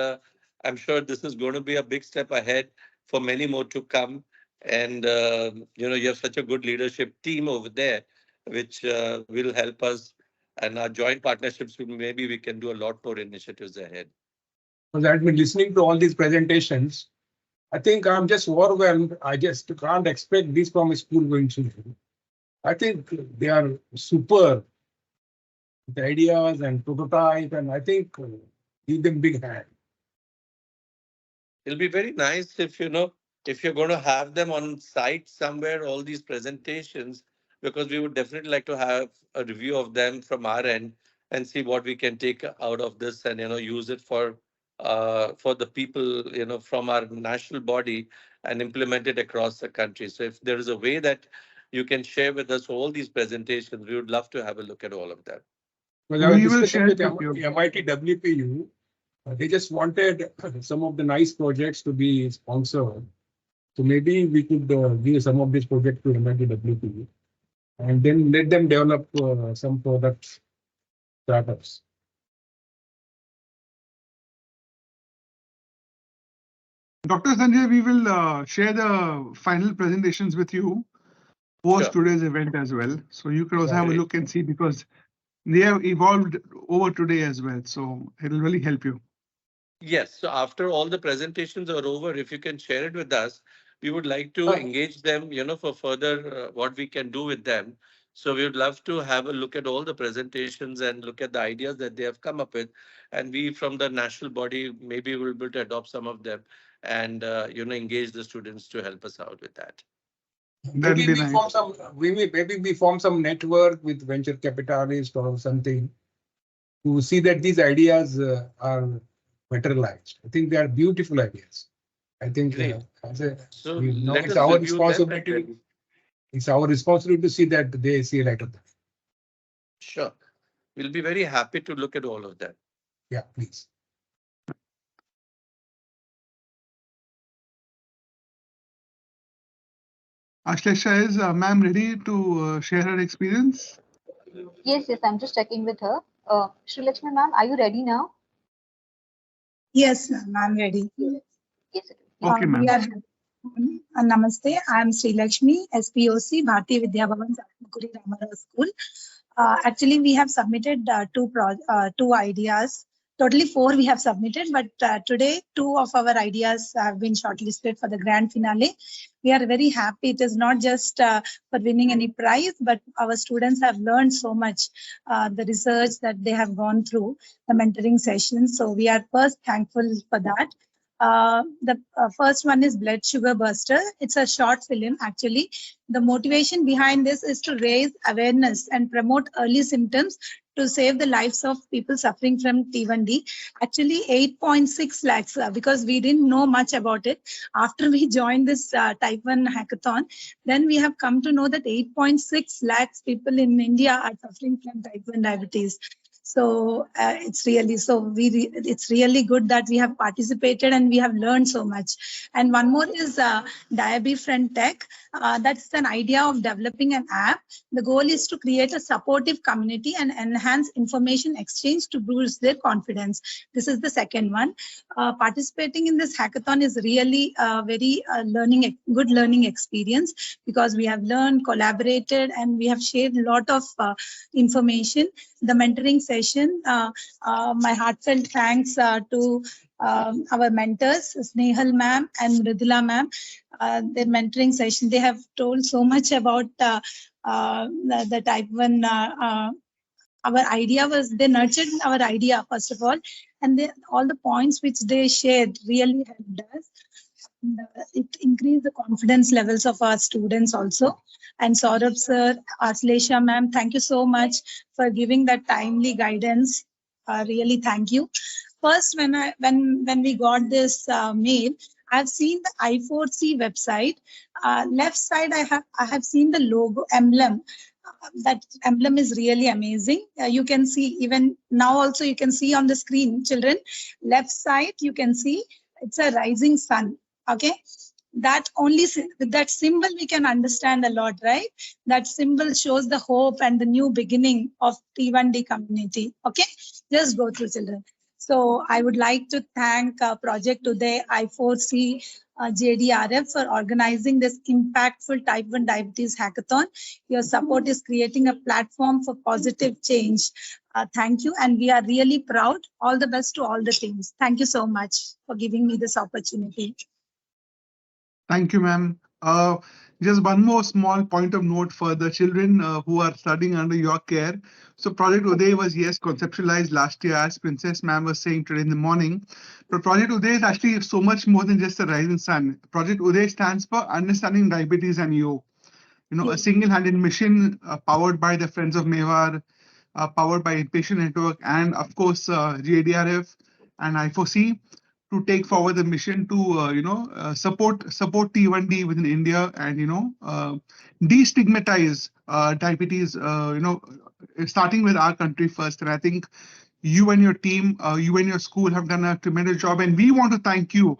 I'm sure this is going to be a big step ahead for many more to come. And you have such a good leadership team over there, which will help us. And our joint partnerships, maybe we can do a lot more initiatives ahead. Because I've been listening to all these presentations. I think I'm just overwhelmed. I just can't expect this from a school going to. I think they are super. The ideas and prototype, and I think give them big hand. It'll be very nice if if you're going to have them on site somewhere, all these presentations, because we would definitely like to have a review of them from our end and see what we can take out of this and use it for the people from our national body and implement it across the country. So if there is a way that you can share with us all these presentations, we would love to have a look at all of them. Well, I was We will discussing share with it with you. MIT WPU. They just wanted some of the nice projects to be sponsored. So maybe we could give some of these projects to MIT WPU and then let them develop some products, startups. Dr. Sanjay, we will share the final presentations with you post Sure. today's event as well. So you can also have a Right. look and see because they have evolved over today as well. So it'll really help you. Yes. So after all the presentations are over, if you can share it with us, we would like to engage them, for further what we can do with them. So we would love to have a look at all the presentations and look at the ideas that they have come up with. And we from the national body, maybe we'll be able to adopt some of them and, engage the students to help us out with that. That'll Maybe be we form nice. some. Maybe we form some network with venture capitalists or something to see that these ideas are materialized. I think they are beautiful ideas. I think Great. as a, So we know let it's us our review them and responsibility. then, It's our responsibility to see that they see light of that. sure, we'll be very happy to look at all of them. Yeah, please. Ashlesha, is ma'am ready to share her experience? Yes, yes, I'm just checking with her. Sri Lakshmi ma'am, are you ready now? Yes, ma'am, I'm ready. Yes, it is. Okay, We ma'am. are Namaste. I am Sri Lakshmi, SPOC, Bharati Vidya Bhavan, Satmukuri Ramara School. Actually, we have submitted two ideas. Totally four we have submitted, but today two of our ideas have been shortlisted for the grand finale. We are very happy. It is not just for winning any prize, but our students have learned so much. The research that they have gone through, the mentoring sessions. So we are first thankful for that. The first one is Blood Sugar Buster. It's a short film, actually. The motivation behind this is to raise awareness and promote early symptoms to save the lives of people suffering from T1D. Actually, 8.6 lakhs, because we didn't know much about it. After we joined this Type 1 hackathon, then we have come to know that 8.6 lakhs people in India are suffering from Type 1 diabetes. So it's really good that we have participated and we have learned so much. And one more is Diaby Friend Tech. That's an idea of developing an app. The goal is to create a supportive community and enhance information exchange to boost their confidence. This is the second one. Participating in this hackathon is really a very good learning experience, because we have learned, collaborated, and we have shared a lot of information. The mentoring session, my heartfelt thanks to our mentors, Snehal ma'am and Mridula ma'am. Their mentoring session, they have told so much about the Type 1. Our idea was, they nurtured our idea, first of all, and all the points which they shared really helped us. And, it increased the confidence levels of our students also. And Saurabh sir, Aslesha ma'am, thank you so much for giving that timely guidance. Really, thank you. First, when we got this mail, I've seen the I4C website. Left side, I have seen the logo emblem. That emblem is really amazing. You can see, even now also you can see on the screen, children. Left side, you can see it's a rising sun. Okay, that only with that symbol we can understand a lot, right? That symbol shows the hope and the new beginning of T1D community. Okay, just go through, children. So I would like to thank Project Uday, I4C, JDRF for organizing this impactful Type 1 Diabetes Hackathon. Your support is creating a platform for positive change. Thank you, and we are really proud. All the best to all the teams. Thank you so much for giving me this opportunity. Thank you, ma'am. Just one more small point of note for the children who are studying under your care. So Project Uday was, yes, conceptualized last year, as Princess ma'am was saying today in the morning. But Project Uday is actually so much more than just a rising sun. Project Uday stands for Understanding Diabetes and You. A single-handed mission powered by the Friends of Mewar, powered by Patient Network, and of course JDRF and I4C, to take forward the mission to support T1D within India, and destigmatize diabetes. Starting with our country first. And I think you and your team, you and your school have done a tremendous job, and we want to thank you,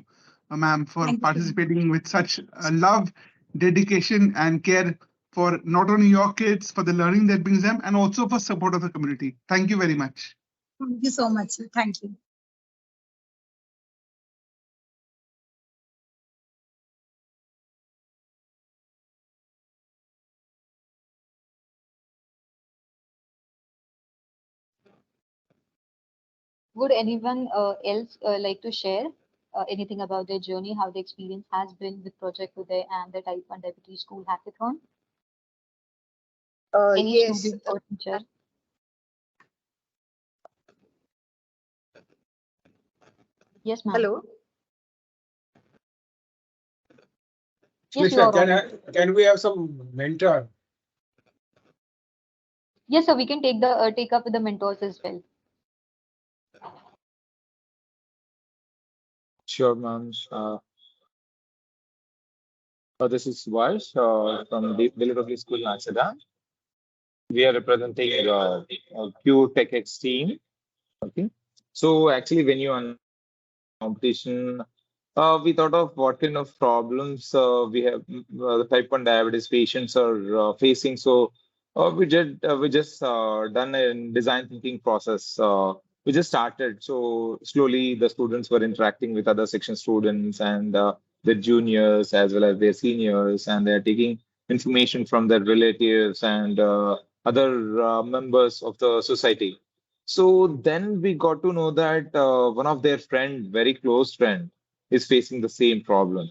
ma'am, for Thank you. participating with such love, dedication, and care for not only your kids, for the learning that brings them, and also for support of the community. Thank you very much. Thank you so much. Thank you. Would anyone else like to share anything about their journey, how the experience has been with Project Uday and the Type 1 Diabetes School Hackathon? Any Yes. student or teacher? Yes, ma'am. Hello. Yes, you Shlisha, are audible. can we have some mentor? Yes, sir. We can take up with the mentors as well. Sure, ma'am. This is Vash from the Delivery School, Amsterdam. We are representing Q TechX team. Okay. So actually, when you competition, we thought of what kind of problems we have the type 1 diabetes patients are facing. So we just done a design thinking process. We just started. So slowly the students were interacting with other section students and their juniors as well as their seniors, and they're taking information from their relatives and other members of the society. So then we got to know that one of their friend, very close friend, is facing the same problem.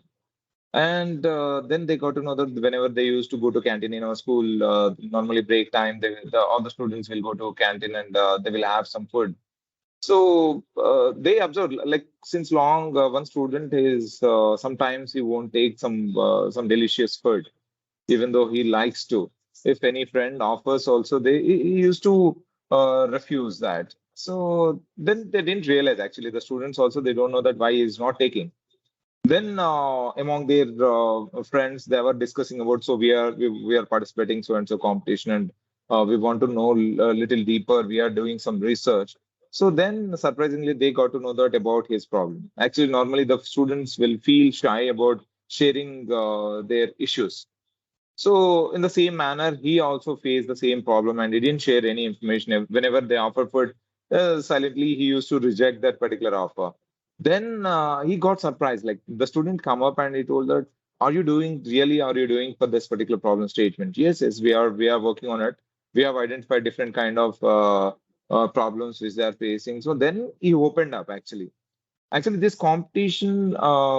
And then they got to know that whenever they used to go to canteen in our school, normally break time, all the students will go to canteen and they will have some food. So they observed, like since long, one student is sometimes he won't take some delicious food even though he likes to. If any friend offers also, he used to refuse that. So then they didn't realize actually the students also they don't know that why he's not taking. Then among their friends they were discussing about so we are participating so and so competition and we want to know a little deeper. We are doing some research. So then surprisingly they got to know that about his problem. Actually, normally the students will feel shy about sharing their issues. So in the same manner, he also faced the same problem and he didn't share any information. Whenever they offered food, silently he used to reject that particular offer. Then he got surprised. Like the student come up and he told that, "Are you doing really? Are you doing for this particular problem statement?" Yes, yes, we are working on it. We have identified different kind of problems which they are facing. So then he opened up actually. Actually, this competition,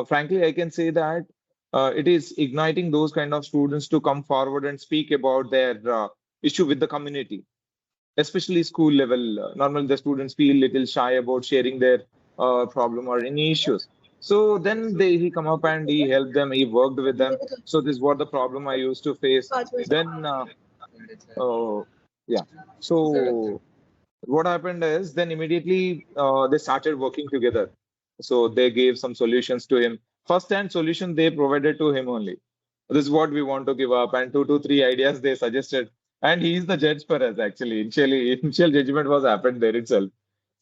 frankly, I can say that it is igniting those kind of students to come forward and speak about their issue with the community, especially school level. Normally, the students feel little shy about sharing their problem or any issues. So then he come up and he helped them. He worked with them. So this is what the problem I used to face. Then, oh, yeah. So what happened is then immediately they started working together. So they gave some solutions to him. First hand solution they provided to him only. This is what we want to give up, and two to three ideas they suggested. And he is the judge for us actually. Initial judgment was happened there itself.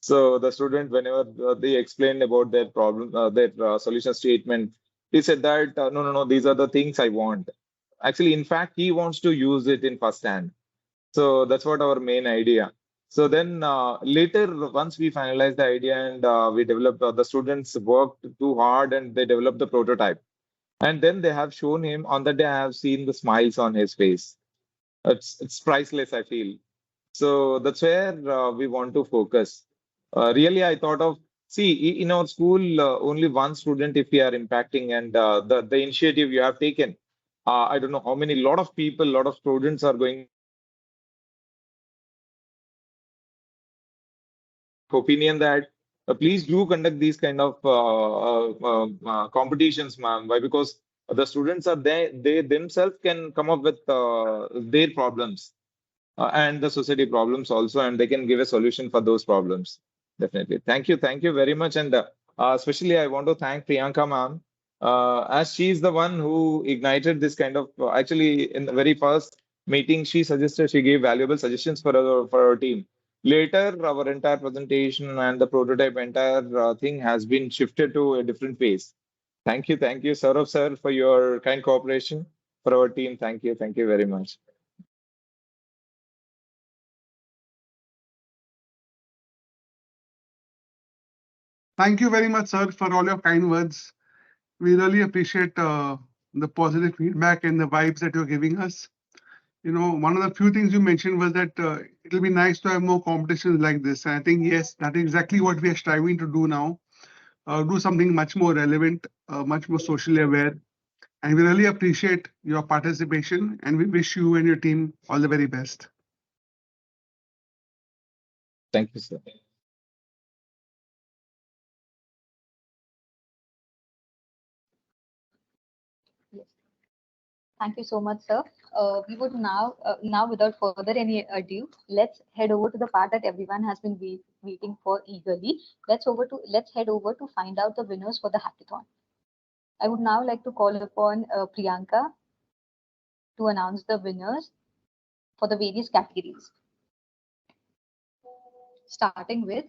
So the student, whenever they explained about their problem, their solution statement, he said that no, these are the things I want. Actually, in fact, he wants to use it in first hand. So that's what our main idea. So then later, once we finalized the idea and we developed, the students worked too hard and they developed the prototype. And then they have shown him on that day. I have seen the smiles on his face. It's priceless, I feel. So that's where we want to focus. Really, I thought of see in our school only one student if we are impacting and the initiative you have taken. I don't know how many lot of people, lot of students are going opinion that please do conduct these kind of competitions, ma'am. Why? Because the students are there, they themselves can come up with their problems and the society problems also, and they can give a solution for those problems. Definitely. Thank you very much. And especially, I want to thank Priyanka, ma'am, as she is the one who ignited this kind of. Actually, in the very first meeting, she gave valuable suggestions for our team. Later, our entire presentation and the prototype entire thing has been shifted to a different phase. Thank you, Saurabh sir, for your kind cooperation for our team. Thank you very much. Thank you very much, sir, for all your kind words. We really appreciate the positive feedback and the vibes that you're giving us. one of the few things you mentioned was that it'll be nice to have more competitions like this. And I think, yes, that is exactly what we are striving to do now. Do something much more relevant, much more socially aware. And we really appreciate your participation and we wish you and your team all the very best. Thank you, sir. Yes. Thank you so much, sir. We would now without further any ado, let's head over to the part that everyone has been waiting for eagerly. Let's head over to find out the winners for the hackathon. I would now like to call upon Priyanka to announce the winners for the various categories. Starting with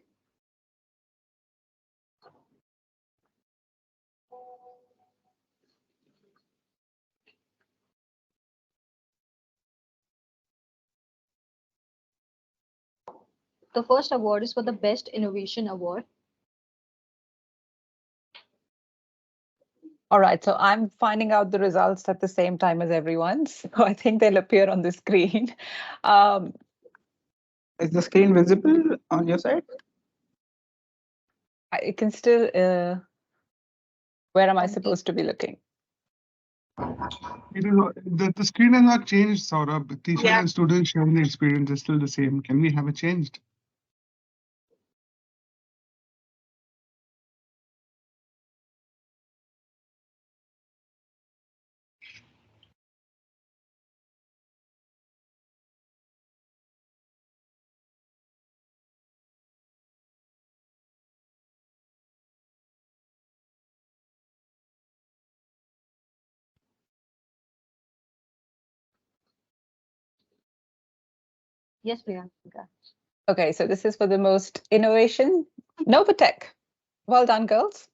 the first award is for the Best Innovation Award. All right, so I'm finding out the results at the same time as everyone. So I think they'll appear on the screen. Is the screen visible on your side? I can still, where am I supposed to be looking? The screen has not changed, Saurabh. Teachers and students sharing the experience is still the same. Can we have it changed? Yes, Priyanka. Okay, so this is for the most innovation. Novatech. Well done, girls.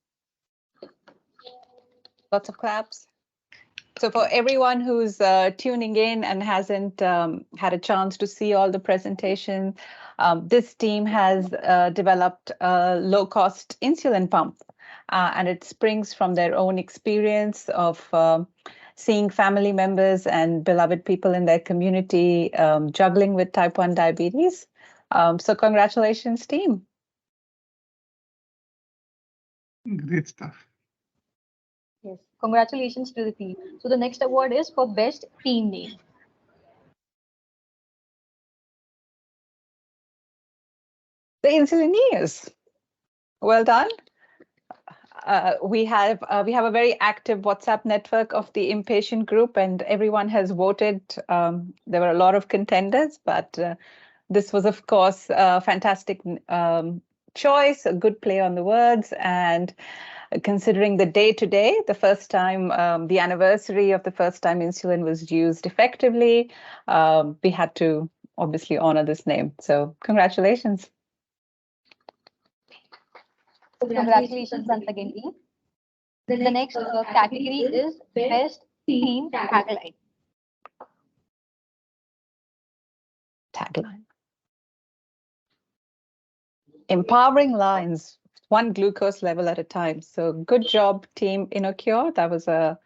Lots of claps. So for everyone who's tuning in and hasn't had a chance to see all the presentation, this team has developed a low-cost insulin pump, and it springs from their own experience of seeing family members and beloved people in their community juggling with type 1 diabetes. So congratulations, team. Great stuff. Yes, congratulations to the team. So the next award is for Best Team Name. The Insulineers. Well done. We have a very active WhatsApp network of the impatient group, and everyone has voted. There were a lot of contenders, but this was, of course, a fantastic choice, a good play on the words, and considering the day today, the first time, the anniversary of the first time insulin was used effectively, we had to obviously honor this name. So congratulations. Congratulations once again, team. The next category is Best Team Tagline. Tagline. Empowering lines, one glucose level at a time. So good job, Team InnoCure. That was a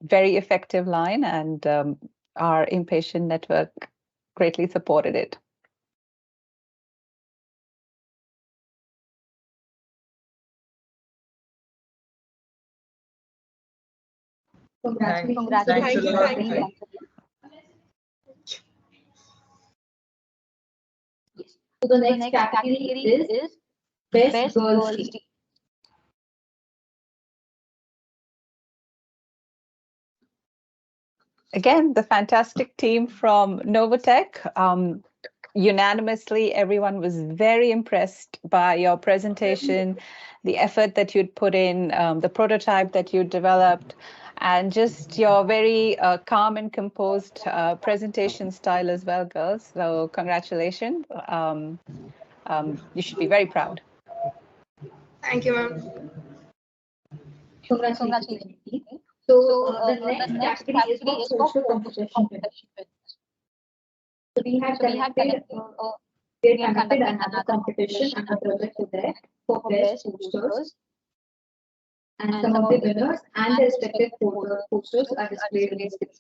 very effective line, and our impatient network greatly supported it. Congratulations. Thanks a lot. Yes. So the next category is Best Girls Team. Again, the fantastic team from Novatech. Unanimously, everyone was very impressed by your presentation, the effort that you'd put in, the prototype that you developed, and just your very calm and composed presentation style as well, girls. So congratulations. You should be very proud. Thank you, ma'am. Congratulations, team. So the next category is for social competition. So we had conducted another competition and a project today for best posters, and some of the winners and the respective posters are displayed in the screen.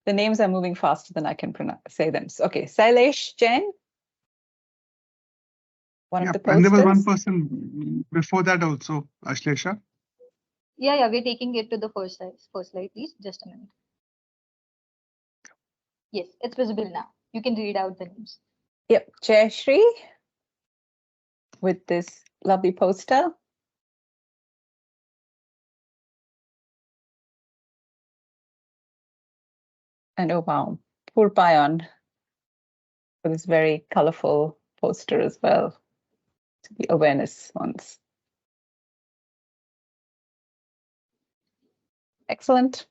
The names are moving faster than I can say them. So, okay, Sailesh Jain. One of the And there was one posters. person before that also, Ashlesha. Yeah, we're taking it to the first slide, please. Just a minute. Yes, it's visible now. You can read out the names. Yep, Jayashri with this lovely poster. And oh wow, poor Payan for this very colorful poster as well, to the awareness ones. Excellent.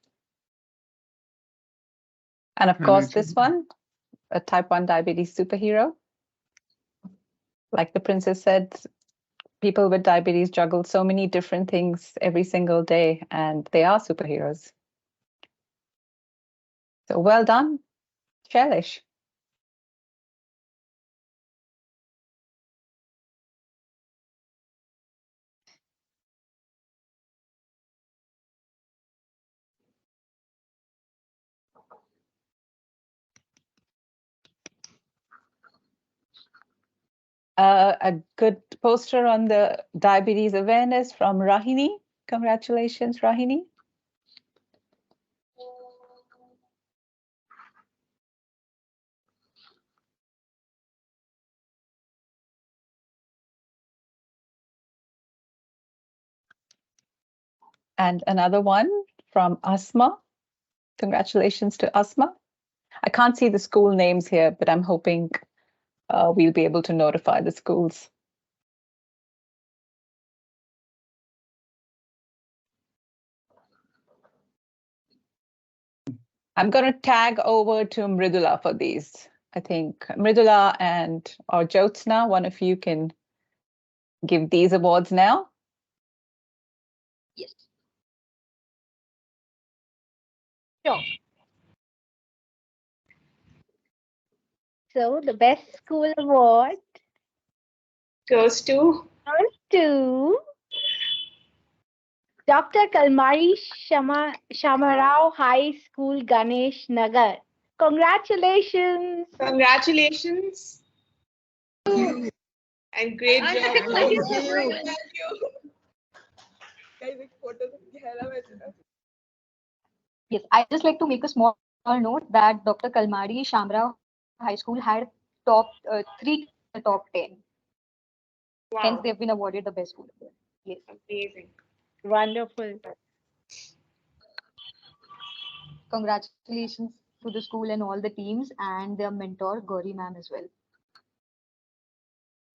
And of course, this one, a type 1 diabetes superhero. Like the princess said, people with diabetes juggle so many different things every single day, and they are superheroes. So well done, Shailesh. A good poster on the diabetes awareness from Rahini. Congratulations, Rahini. And another one from Asma. Congratulations to Asma. I can't see the school names here, but I'm hoping we'll be able to notify the schools. I'm going to tag over to Mridula for these. I think Mridula or Jyotsna, one of you can give these awards now. Yes. Sure. So the best school award goes to Dr. Kalmari Shamarao High School, Ganesh Nagar. Congratulations. Congratulations. And great job. Thank you. Yes, I just like to make a small note that Dr. Kalmari Shamrao High School had top 3 the top 10. Wow. Hence, they've been awarded the best school. Yes. Amazing. Wonderful. Congratulations to the school and all the teams and their mentor, Gauri ma'am, as well.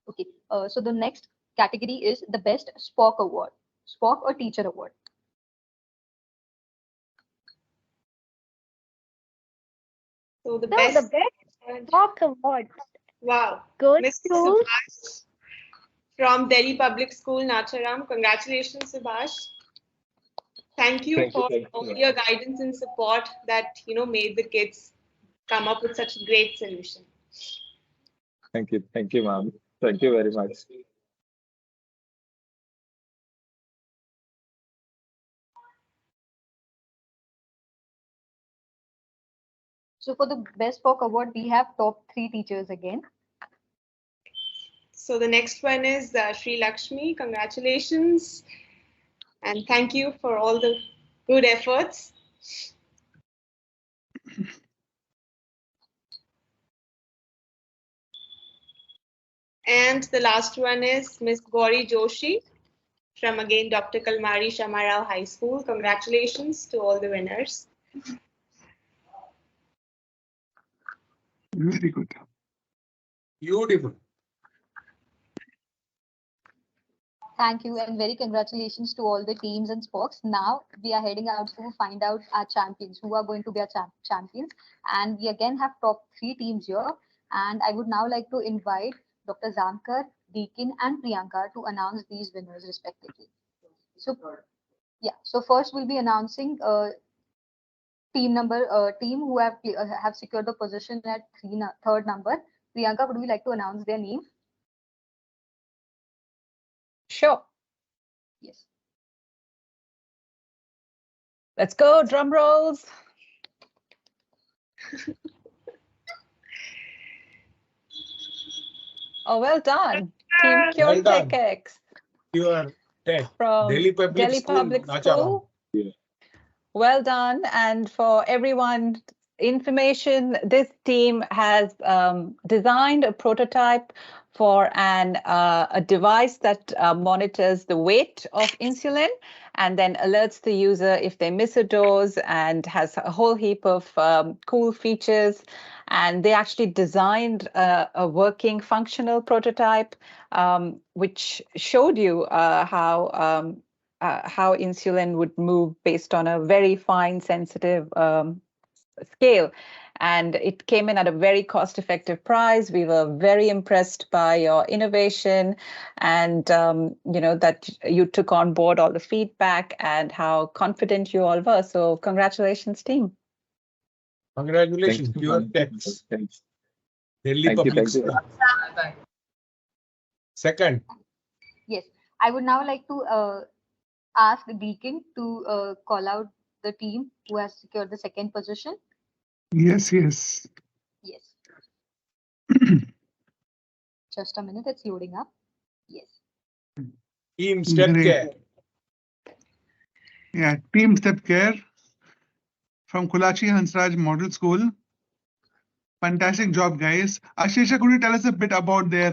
Okay, so the next category is the best Spock award, Spock or teacher award. So the best Spock award. Wow. Good Mr. school. Subhash from Delhi Public School, Nacharam. Congratulations, Subhash. Thank you for all your guidance and support that made the kids come up with such a great solution. Thank you, ma'am. Thank you very much. So for the best Spock award, we have top 3 teachers again. So the next one is Sri Lakshmi. Congratulations. And thank you for all the good efforts. And the last one is Miss Gauri Joshi from again Dr. Kalmari Shamarao High School. Congratulations to all the winners. Very good. Beautiful. Thank you and very congratulations to all the teams and Spocks. Now we are heading out to find out our champions, who are going to be our champions. And we again have top 3 teams here. And I would now like to invite Dr. Zamkar, Deakin and Priyanka to announce these winners respectively. So first we'll be announcing team who have secured the position at third number. Priyanka, would we like to announce their name? Sure. Yes. Let's go, drum rolls. Oh, well done. Team Well Pure done. TechX Pure Tech. from Delhi Public School, Nacharam. School. Well done. And for everyone, information, this team has designed a prototype for a device that monitors the weight of insulin and then alerts the user if they miss a dose, and has a whole heap of cool features. And they actually designed a working functional prototype, which showed you how insulin would move based on a very fine, sensitive scale. And it came in at a very cost-effective price. We were very impressed by your innovation, and that you took on board all the feedback and how confident you all were. So congratulations, team. Congratulations, Thank you. Pure Tech. Thanks. Delhi Thank you. Public Thank you. School. Second. Yes, I would now like to ask Deacon to call out the team who has secured the second position. Yes, yes. Yes. Just a minute, it's loading up. Yes. Team Step Great. Care. Yeah, Team Step Care from Kulachi Hansraj Model School. Fantastic job, guys. Ashesha, could you tell us a bit about their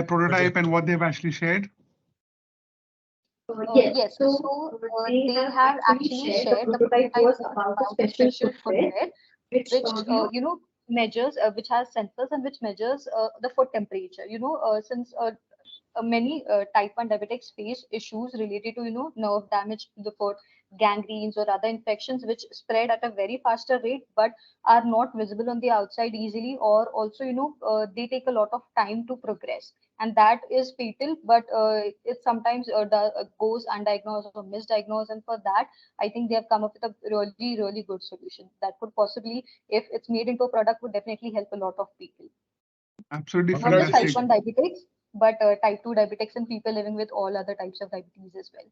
prototype and what they've actually shared? Yes, so they have actually shared the prototype was about a special footwear, which measures, which has sensors and which measures the foot temperature. Since many type 1 diabetics face issues related to nerve damage to the foot, gangrenes or other infections which spread at a very faster rate but are not visible on the outside easily, or also they take a lot of time to progress, and that is fatal. But it sometimes goes undiagnosed or misdiagnosed, and for that I think they have come up with a really good solution that could possibly, if it's made into a product, would definitely help a lot of people. Absolutely Not just type fantastic. 1 diabetics, but type 2 diabetics and people living with all other types of diabetes as well.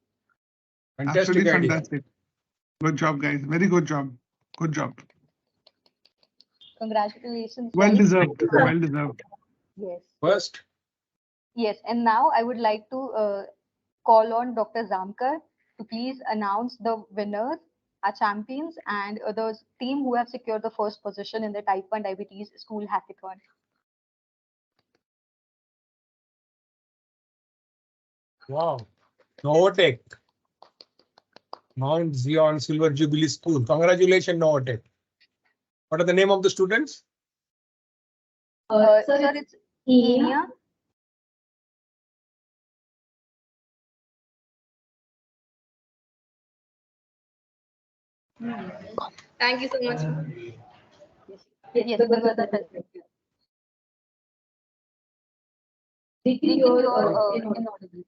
Fantastic Absolutely idea. fantastic. Good job, guys. Very good job. Good job. Congratulations. Well guys. deserved. Well deserved. Yes. First. Yes, and now I would like to call on Dr. Zamkar to please announce the winners, our champions, and the team who have secured the first position in the Type 1 Diabetes School Hackathon. Wow. Novotech. Mount Zion Silver Jubilee School. Congratulations, Novotech. What are the name of the students? Sir, it's Enia. Thank you so much. Yes, they were the best. You're inaudible.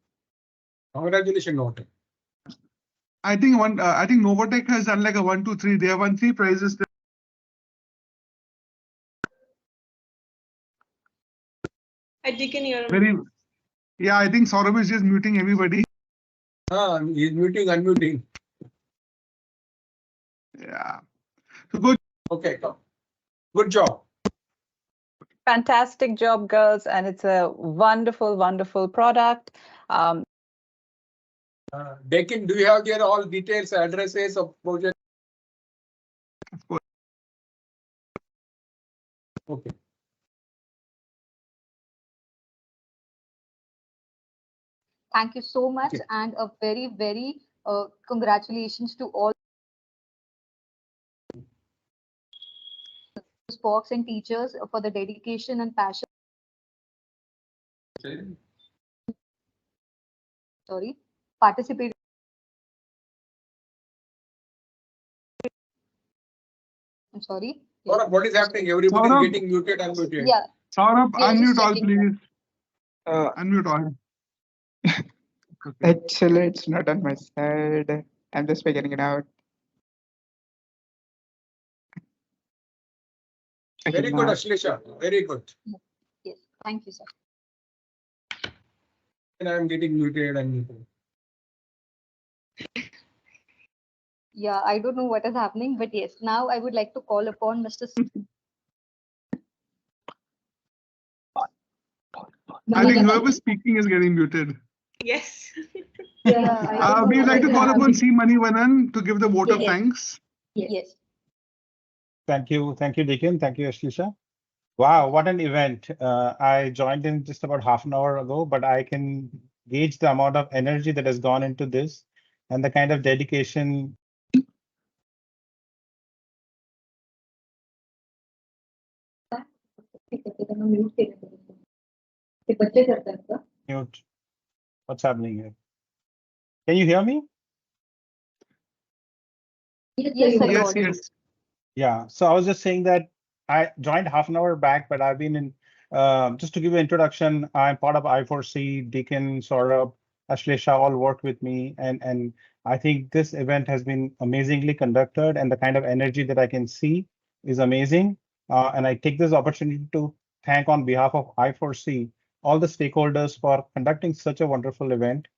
Congratulations, Novotech. I think Novotech has done like a 1, 2, 3. They have won 3 prizes. I didn't hear him. Very. Yeah, I think Saurabh is just muting everybody. He's muting, unmuting. Yeah. So good. Okay, good job. Fantastic job, girls, and it's a wonderful product. Dekin, do you have there all details, addresses of project? Of course. Okay. Thank you so much, and a very congratulations to all sports and teachers for the dedication and passion. Participated. I'm sorry. Saurabh, what is happening? Everybody Saurabh. is getting muted, unmuted. Yeah. Saurabh, We are just unmute all, checking. please. Unmute all. Actually, it's not on my side. I'm just figuring it out. Very good, Ashlesha. Very good. Yes. Thank you, sir. And I'm getting muted and muted. Yeah, I don't know what is happening, but yes, now I would like to call upon Mr. I think whoever's speaking is getting muted. Yes. Yeah, I don't know We would what like to is call upon happening. C. Manivanan to give the vote of Yes. thanks. Yes. Thank you, Deacon. Thank you, Ashlisha. Wow, what an event. I joined in just about half an hour ago, but I can gauge the amount of energy that has gone into this and the kind of dedication. Mute. What's happening here? Can you hear me? Yes, sir. Yes, yes. Yeah, so I was just saying that I joined half an hour back, but I've been in, just to give you an introduction, I'm part of I4C, Deacon, Saurabh, Ashlesha all worked with me. And I think this event has been amazingly conducted and the kind of energy that I can see is amazing. And I take this opportunity to thank on behalf of I4C, all the stakeholders for conducting such a wonderful event.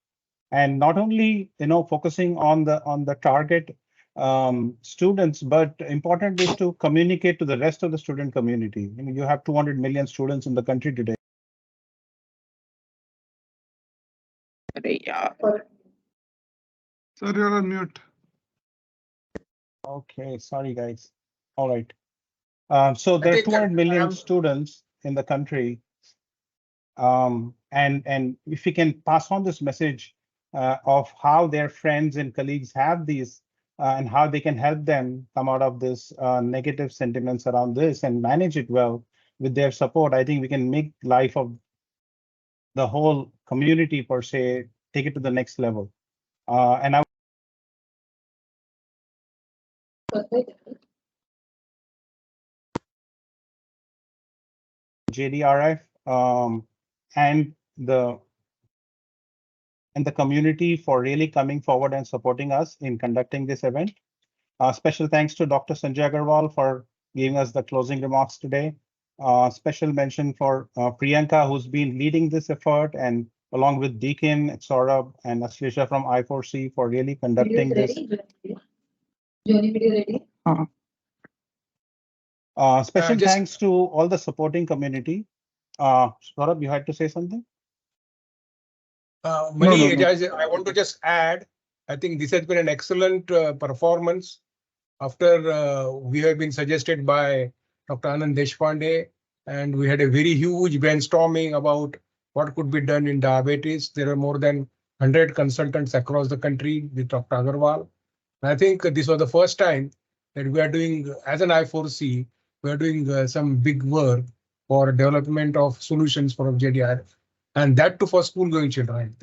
And not only, focusing on the target students, but important is to communicate to the rest of the student community. You have 200 million students in the country today. Sir, you're on mute. Okay, sorry guys. All right. So I there are think 200 million I'm students in the country. And if we can pass on this message of how their friends and colleagues have these and how they can help them come out of this negative sentiments around this and manage it well with their support, I think we can make life of the whole community per se, take it to the next level. And I JDRF and the community for really coming forward and supporting us in conducting this event. Special thanks to Dr. Sanjay Agarwal for giving us the closing remarks today. Special mention for Priyanka, who's been leading this effort, and along with Deacon, Saurabh, and Aslisha from I4C for really conducting this. Special just thanks to all the supporting community. Saurabh, you had to say something? Mani, I want to just add, I think this has been an excellent performance after we have been suggested by Dr. Anand Deshpande, and we had a very huge brainstorming about what could be done in diabetes. There are more than 100 consultants across the country with Dr. Agarwal. And I think this was the first time that we are doing, as an I4C, we are doing some big work for development of solutions for JDRF. And that too for school-going children.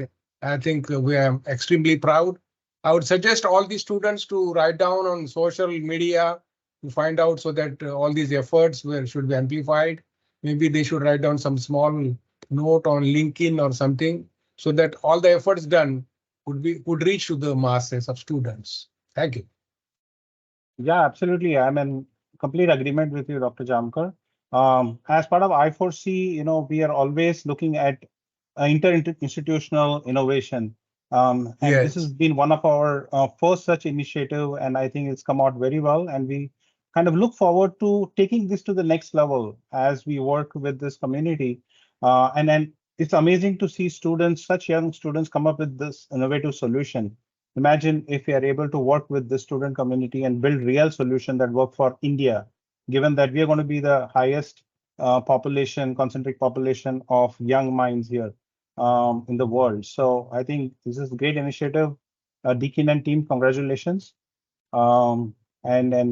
I think we are extremely proud. I would suggest all the students to write down on social media to find out so that all these efforts should be amplified. Maybe they should write down some small note on LinkedIn or something so that all the efforts done would reach to the masses of students. Thank you. Yeah, absolutely. I'm in complete agreement with you, Dr. Jamkar. As part of I4C, we are always looking at inter-institutional innovation. And this has Yes. been one of our first such initiative, and I think it's come out very well. And we kind of look forward to taking this to the next level as we work with this community. And then it's amazing to see students, such young students, come up with this innovative solution. Imagine if we are able to work with the student community and build real solution that work for India, given that we are going to be the highest concentric population of young minds here in the world. So I think this is a great initiative. Deakin and team, congratulations. And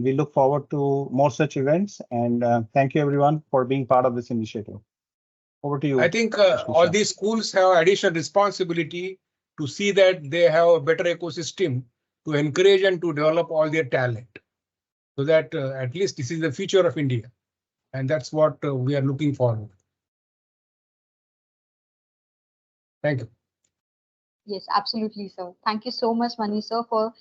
we look forward to more such events. And thank you everyone for being part of this initiative. Over to you. I think all these schools have additional responsibility to see that they have a better ecosystem to encourage and to develop all their talent. So that at least this is the future of India. And that's what we are looking forward. Thank you. Yes, absolutely, sir. Thank you so much, Mani, sir, for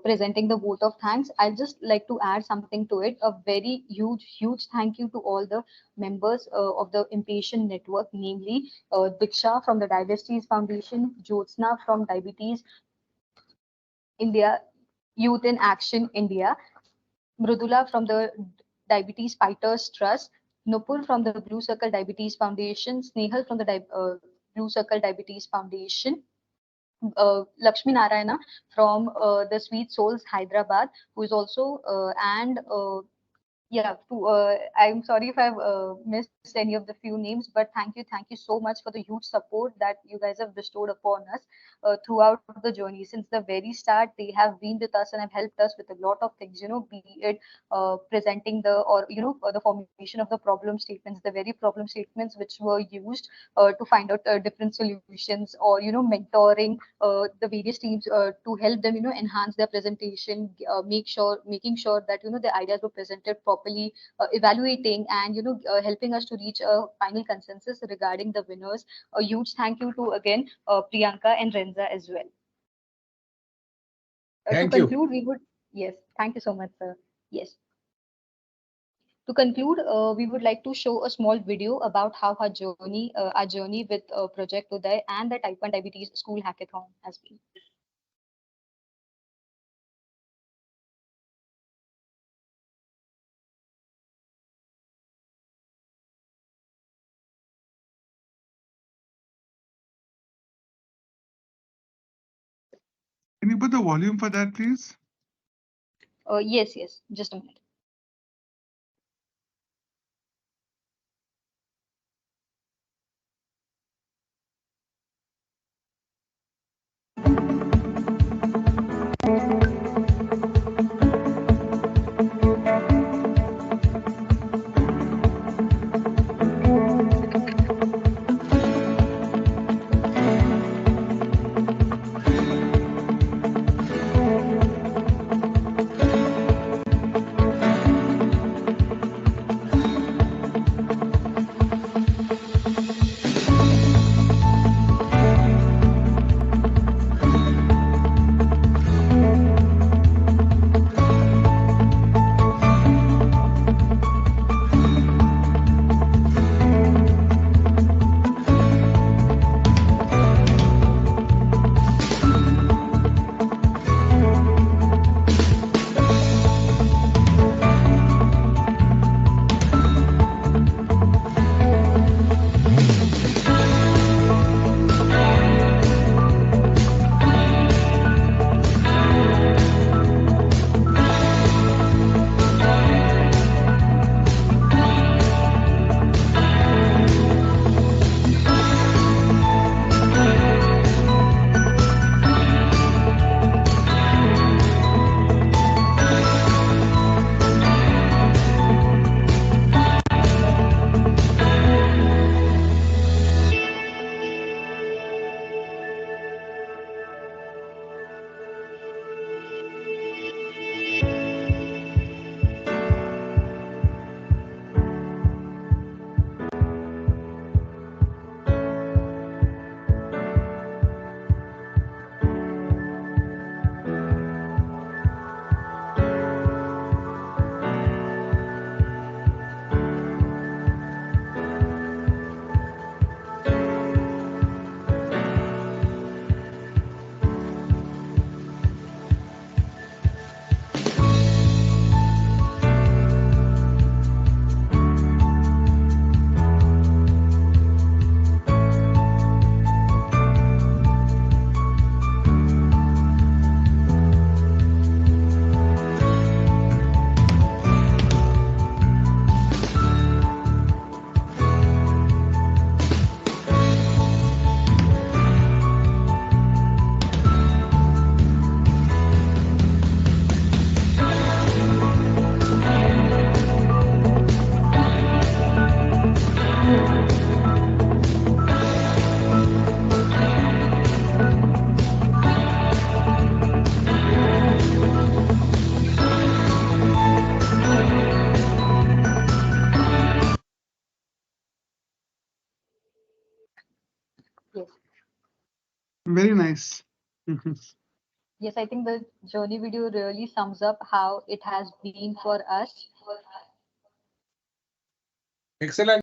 presenting the vote of thanks. I'd just like to add something to it. A very huge thank you to all the members of the Impatient Network, namely Diksha from the Diabetes Foundation, Jyotsna from Diabetes India, Youth in Action India, Mrudula from the Diabetes Fighters Trust, Nupur from the Blue Circle Diabetes Foundation, Snehal from the Blue Circle Diabetes Foundation, Lakshmi Narayana from the Sweet Souls Hyderabad, who is also and yeah, I'm sorry if I've missed any of the few names, but thank you so much for the huge support that you guys have bestowed upon us throughout the journey. Since the very start, they have been with us and have helped us with a lot of things, be it presenting the formation of the problem statements, the very problem statements which were used to find out different solutions, or, mentoring the various teams to help them, enhance their presentation, making sure that, the ideas were presented properly, evaluating and, helping us to reach a final consensus regarding the winners. A huge thank you to again Priyanka and Renza as well. To Thank you. conclude, yes, thank you so much, sir. Yes. To conclude, we would like to show a small video about how our journey with Project Uday and the Type 1 Diabetes School Hackathon has been. Can you put the volume for that, please? Yes, just a minute. Yes. Very nice. Yes, I think the journey video really sums up how it has been for us. Excellent.